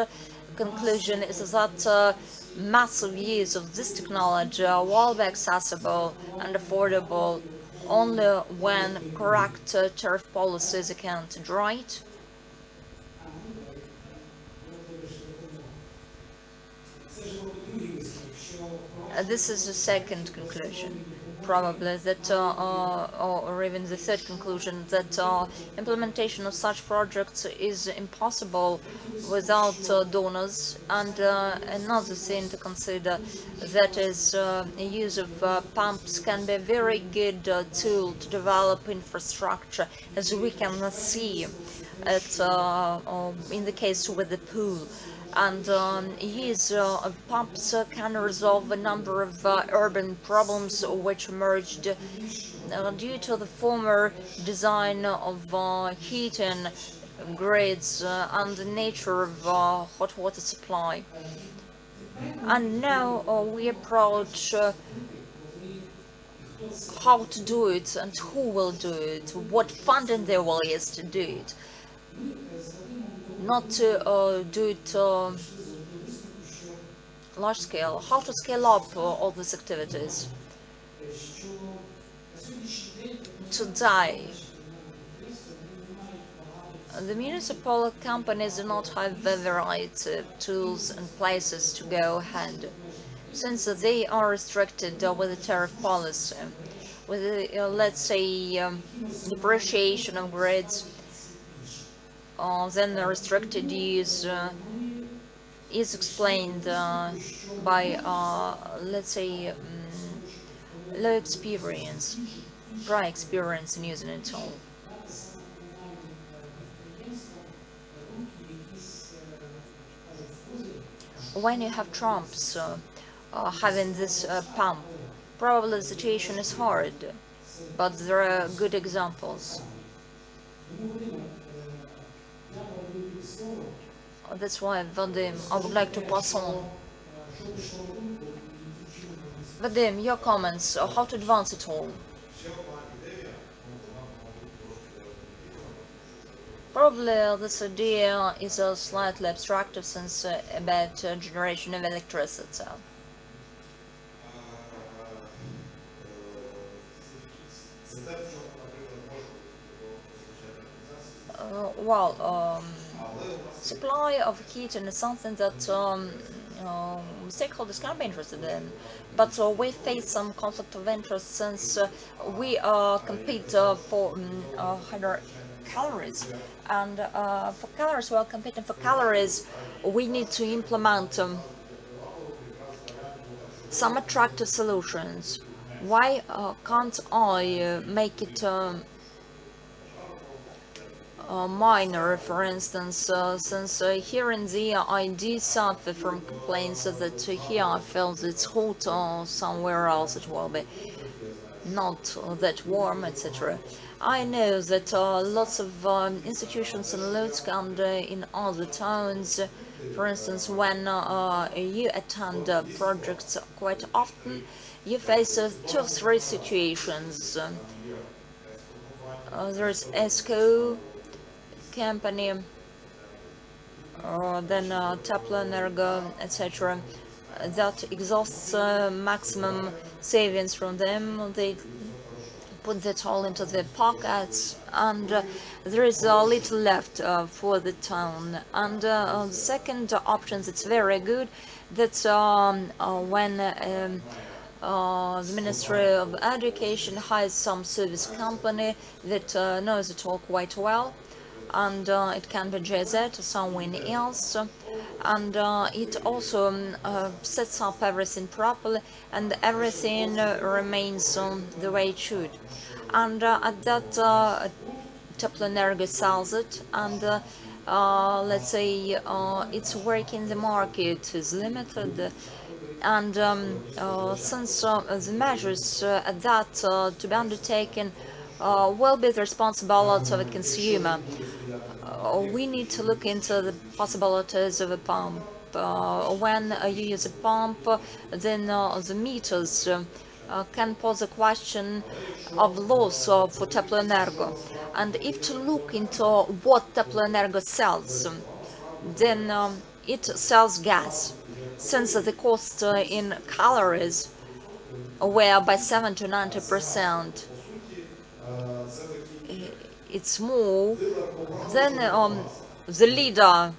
conclusion is that massive use of this technology will be accessible and affordable only when correct tariff policy is accounted, right? This is the second conclusion, probably, that, or even the third conclusion, that implementation of such projects is impossible without donors. And another thing to consider, that is, use of pumps can be a very good tool to develop infrastructure, as we can see at, in the case with the pool. And use pumps can resolve a number of urban problems which emerged due to the former design of heating grids and the nature of hot water supply. And now we approach how to do it and who will do it, what funding there will is to do it. Not to do it large scale, how to scale up all these activities. Today, the municipal companies do not have the right tools and places to go ahead, since they are restricted with the tariff policy, with the, let's say, depreciation of grids, then the restricted use is explained by, let's say, low experience, prior experience in using it all. When you have Trumps having this pump, probably the situation is hard, but there are good examples. That's why, Vadim, I would like to pass on. Vadim, your comments, how to advance it all? Probably this idea is slightly abstractive, since about generation of electricity. Well, supply of heating is something that stakeholders can be interested in, but we face some conflict of interest, since we compete for higher calories, and for calories, while competing for calories, we need to implement some attractive solutions. Why can't I make it minor, for instance, since here in the I do suffer from complaints that here I feel it's hot or somewhere else it will be not that warm, etc. I know that lots of institutions in Lutsk and in other towns, for instance, when you attend projects quite often, you face two or three situations. There's ESCO company, then Teplanergo, etc. That exhausts maximum savings from them. They put that all into their pockets, and there is a little left for the town. And the second option that's very good, that's when the Ministry of Education hires some service company that knows it all quite well, and it can be GZ or someone else, and it also sets up everything properly, and everything remains the way it should. And at that Teplanergo sells it, and let's say its work in the market is limited, and since the measures at that to be undertaken will be the responsibility of the consumer, we need to look into the possibilities of a pump. When you use a pump, then the meters can pose a question of loss for Teplanergo. And if to look into what Teplanergo sells, then it sells gas, since the cost in calories were by 7 to 90%. It's more than the leader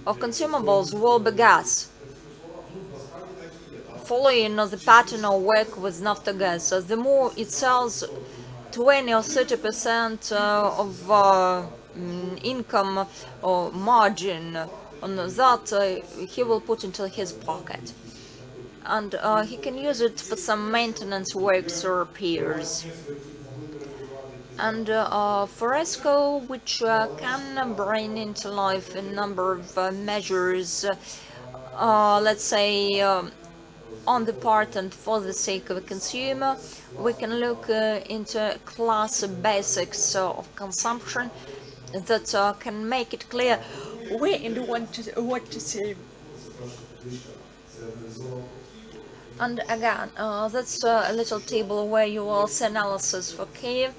of consumables will be gas, following the pattern of work with Naftogaz. So the more it sells 20 or 30% of income or margin on that, he will put into his pocket, and he can use it for some maintenance works or repairs. And for ESCO, which can bring into life a number of measures, let's say on the part and for the sake of the consumer, we can look into class basics of consumption that can make it clear where and what to save. And again, that's a little table where you will see analysis for Kiev,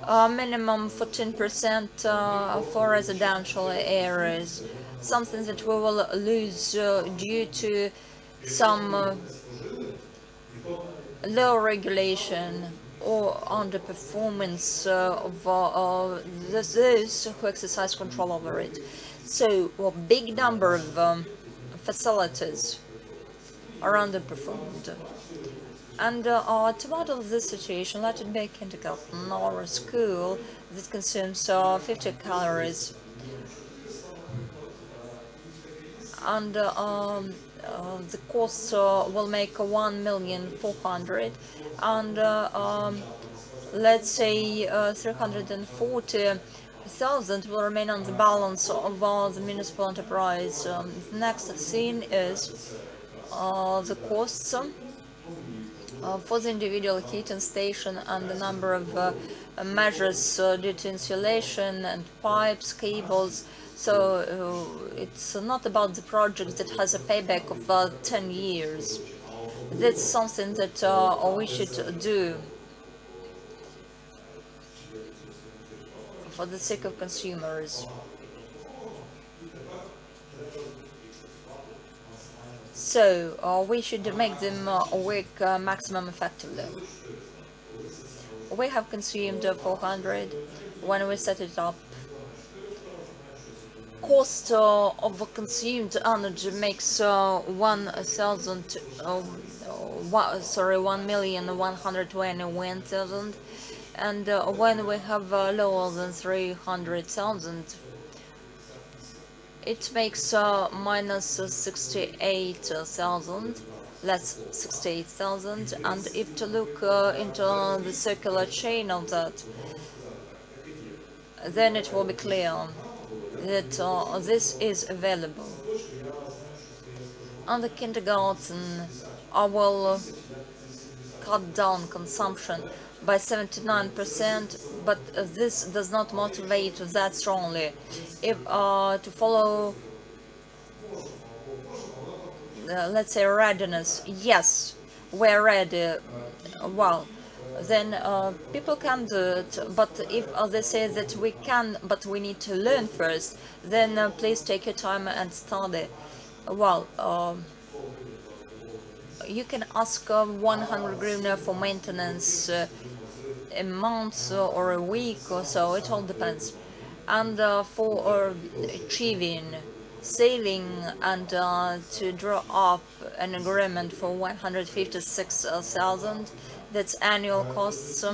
minimum 14% for residential areas, something that we will lose due to some low regulation or underperformance of those who exercise control over it. So a big number of facilities are underperformed. And to model this situation, let it be a kindergarten or a school that consumes 50 calories. And the cost will make 1,400,000, and let's say 340,000 will remain on the balance of the municipal enterprise. The next thing is the costs for the individual heating station and the number of measures due to insulation and pipes, cables. So it's not about the project that has a payback of 10 years. That's something that we should do for the sake of consumers. So we should make them work maximum effectively. We have consumed 400 when we set it up. Cost of consumed energy makes 1,121,000, and when we have lower than 300,000, it makes minus 68,000, less 68,000. And if to look into the circular chain of that, then it will be clear that this is available. On the kindergarten, I will cut down consumption by 79%, but this does not motivate that strongly. If to follow, let's say, readiness, yes, we're ready. Well, then people can do it. But if they say that we can, but we need to learn first, then please take your time and study. Well, you can ask 100 hryvnia for maintenance a month or a week or so, it all depends. And for achieving saving and to draw up an agreement for 156,000, that's annual costs.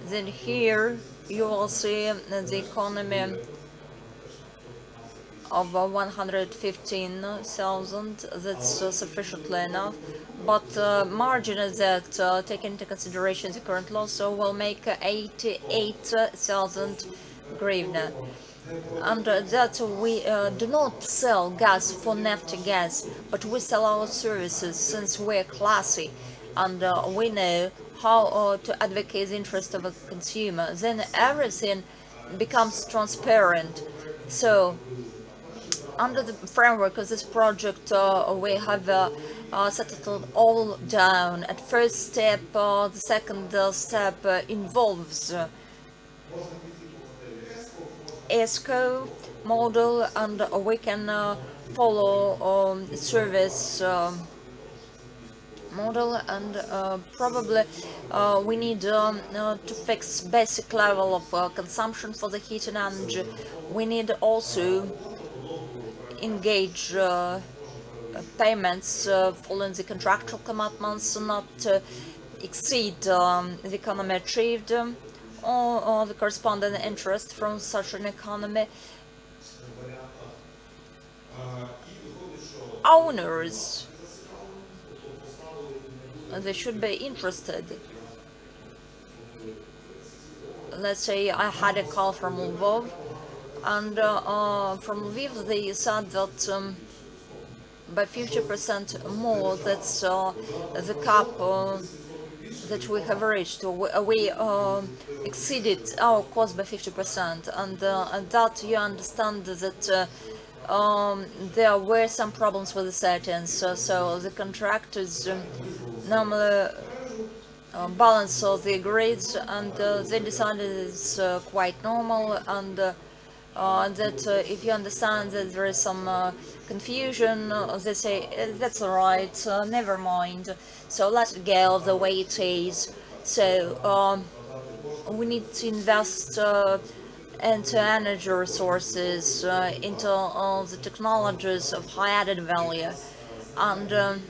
Then here you will see the economy of 115,000, that's sufficiently enough, but margin is that taking into consideration the current law, so will make 88,000 hryvnia. And that we do not sell gas for nafty gas, but we sell our services since we're classy and we know how to advocate the interest of a consumer. Then everything becomes transparent. So under the framework of this project, we have settled all down. At first step, the second step involves ESCO model, and we can follow service model, and probably we need to fix basic level of consumption for the heating energy. We need also engage payments following the contractual commitments, not exceed the economy achieved or the corresponding interest from such an economy. Owners, they should be interested. Let's say I had a call from Lvov, and from Lviv they said that by 50% more, that's the cap that we have reached. We exceeded our cost by 50%, and that you understand that there were some problems with the settings, so the contractors normally balance of the grids, and they decided it's quite normal, and that if you understand that there is some confusion, they say that's alright, never mind, so let it go the way it is. So we need to invest into energy resources, into the technologies of high added value, and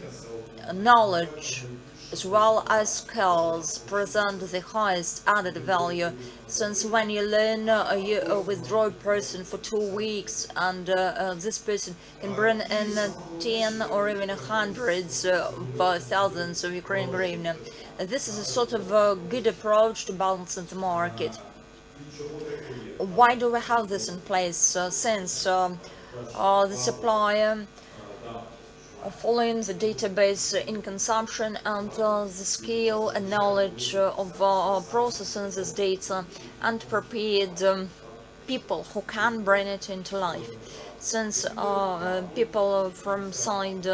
knowledge as well as skills present the highest added value, since when you learn, you withdraw a person for 2 weeks, and this person can bring in 10 or even hundreds of thousands of Ukrainian hryvnia. This is a sort of a good approach to balancing the market. Why do we have this in place? Since the supplier following the database in consumption, and the skill and knowledge of processing this data, and prepared people who can bring it into life. Since people from side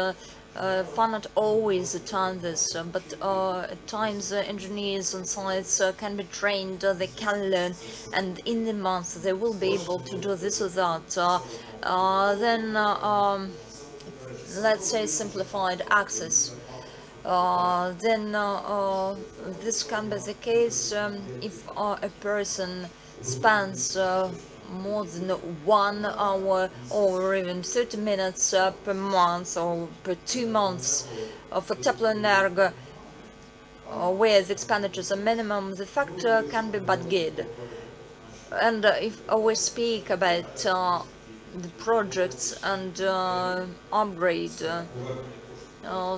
cannot always attend this, but at times engineers on sites can be trained, they can learn, and in the month they will be able to do this or that. Then let's say simplified access. Then this can be the case if a person spends more than 1 hour or even 30 minutes per month or per 2 months for Tepleenergo, where the expenditures are minimum, the factor can be but good. And if we speak about the projects and upgrade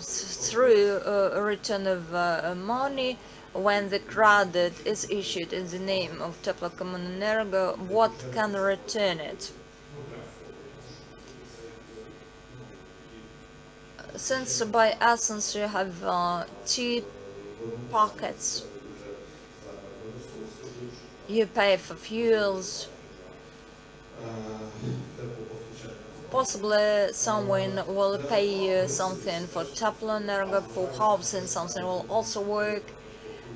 through a return of money, when the credit is issued in the name of Teplocommunenergo, what can return it? Since by essence you have two pockets, you pay for fuels, possibly someone will pay you something for Teplocommunenergo, for housing something will also work.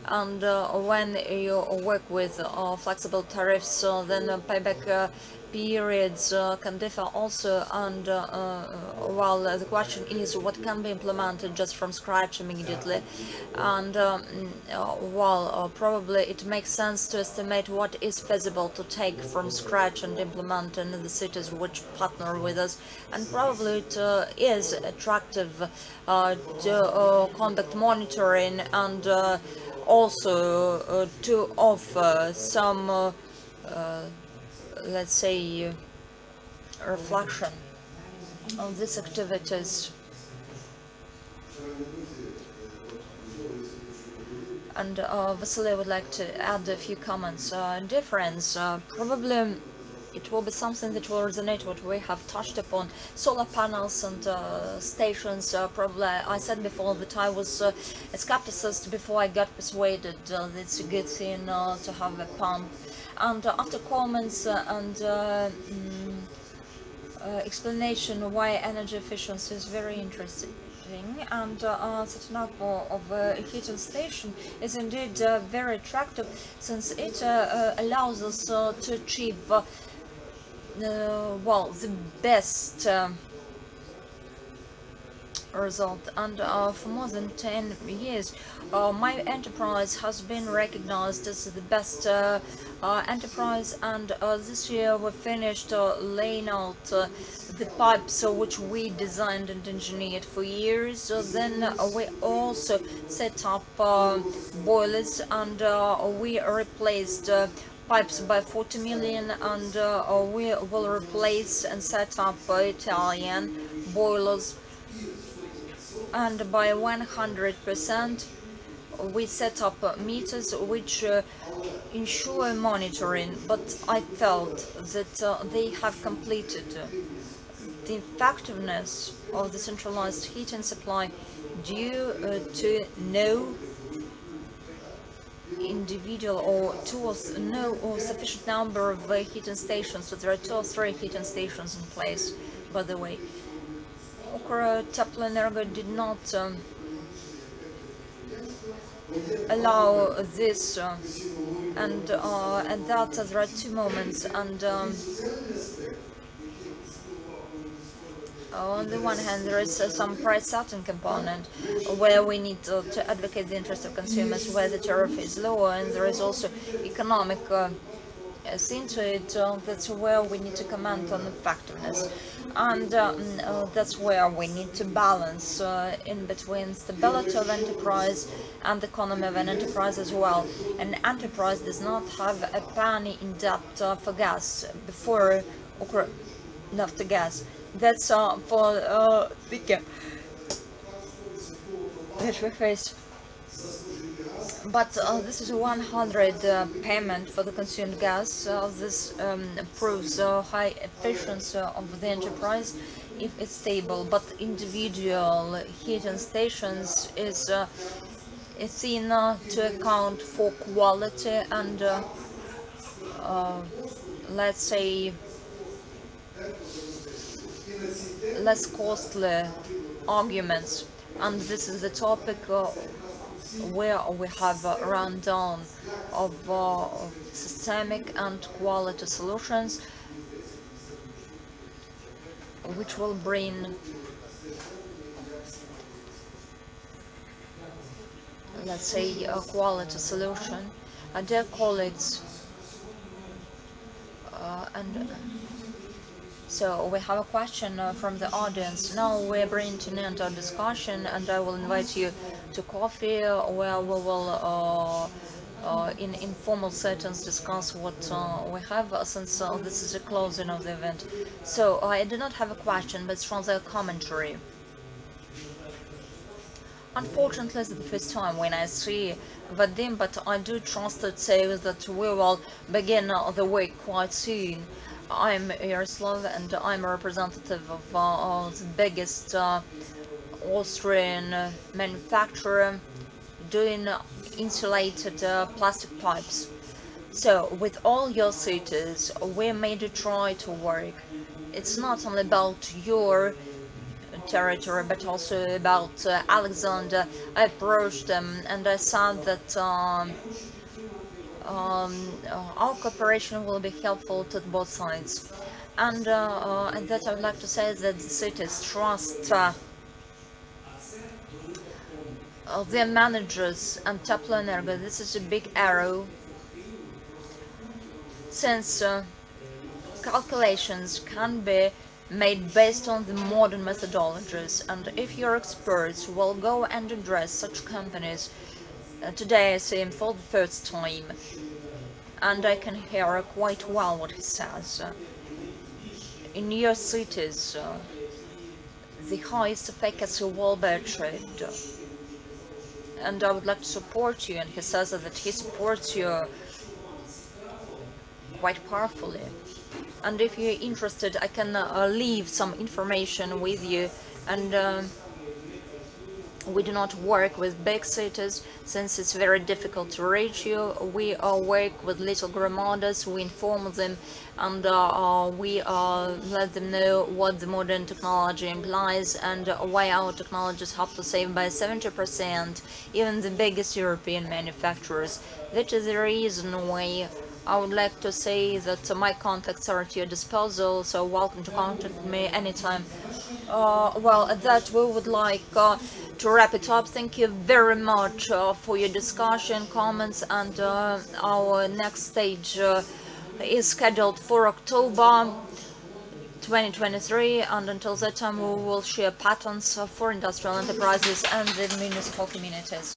And when you work with flexible tariffs, then payback periods can differ also. And well, the question is what can be implemented just from scratch immediately. And well, probably it makes sense to estimate what is feasible to take from scratch and implement in the cities which partner with us. And probably it is attractive to conduct monitoring and also to offer some, let's say, reflection on these activities. And Vasily would like to add a few comments. Difference, probably it will be something that will resonate what we have touched upon. Solar panels and stations, probably I said before that I was a skepticist before I got persuaded that it's a good thing to have a pump. And after comments and explanation why energy efficiency is very interesting, and setting up of a heating station is indeed very attractive, since it allows us to achieve well, the best result. And for more than 10 years my enterprise has been recognized as the best enterprise, and this year we finished laying out the pipes which we designed and engineered for years. Then we also set up boilers, and we replaced pipes by 40 million, and we will replace and set up Italian boilers, and by 100% we set up meters which ensure monitoring, but I felt that they have completed the effectiveness of the centralized heating supply due to no individual or no sufficient number of heating stations. So there are 2 or 3 heating stations in place, by the way. Teplocommunenergo did not allow this, and that there are 2 moments. And on the one hand, there is some price setting component where we need to advocate the interest of consumers, where the tariff is lower, and there is also economic scene to it. That's where we need to comment on effectiveness, and that's where we need to balance in between stability of enterprise and economy of an enterprise as well. An enterprise does not have a penny in debt for gas before after gas. That's for the gap that we face. But this is 100 payment for the consumed gas. This proves high efficiency of the enterprise if it's stable. But individual heating stations is seen to account for quality and let's say less costly arguments. And this is the topic where we have a rundown of systemic and quality solutions which will bring, let's say, a quality solution. Dear colleagues, and so we have a question from the audience. Now we're bringing to an end our discussion, and I will invite you to coffee, where we will in informal settings discuss what we have, since this is the closing of the event. So I do not have a question, but it's rather a commentary. Unfortunately, it's the first time when I see Vadim, but I do trust it says that we will begin the work quite soon. I'm Yaroslav and I'm a representative of the biggest Austrian manufacturer doing insulated plastic pipes. So, with all your cities, we made a try to work. It's not only about your territory, but also about Alexander. I approached them and I said that our cooperation will be helpful to both sides. And that I would like to say that the cities trust their managers and Tepleenergo. This is a big arrow, since calculations can be made based on the modern methodologies, and if your experts will go and address such companies, today I see him for the first time, and I can hear quite well what he says. In your cities, the highest efficacy will be achieved, and I would like to support you, and he says that he supports you quite powerfully. And if you're interested, I can leave some information with you. And we do not work with big cities since it's very difficult to reach you. We work with little gramadas, we inform them, and we let them know what the modern technology implies and why our technologies have to save by 70%, even the biggest European manufacturers. That is the reason why I would like to say that my contacts are at your disposal, so welcome to contact me anytime. Well, at that we would like to wrap it up. Thank you very much for your discussion, comments, and our next stage is scheduled for October 2023, and until that time we will share patterns for industrial enterprises and the municipal communities.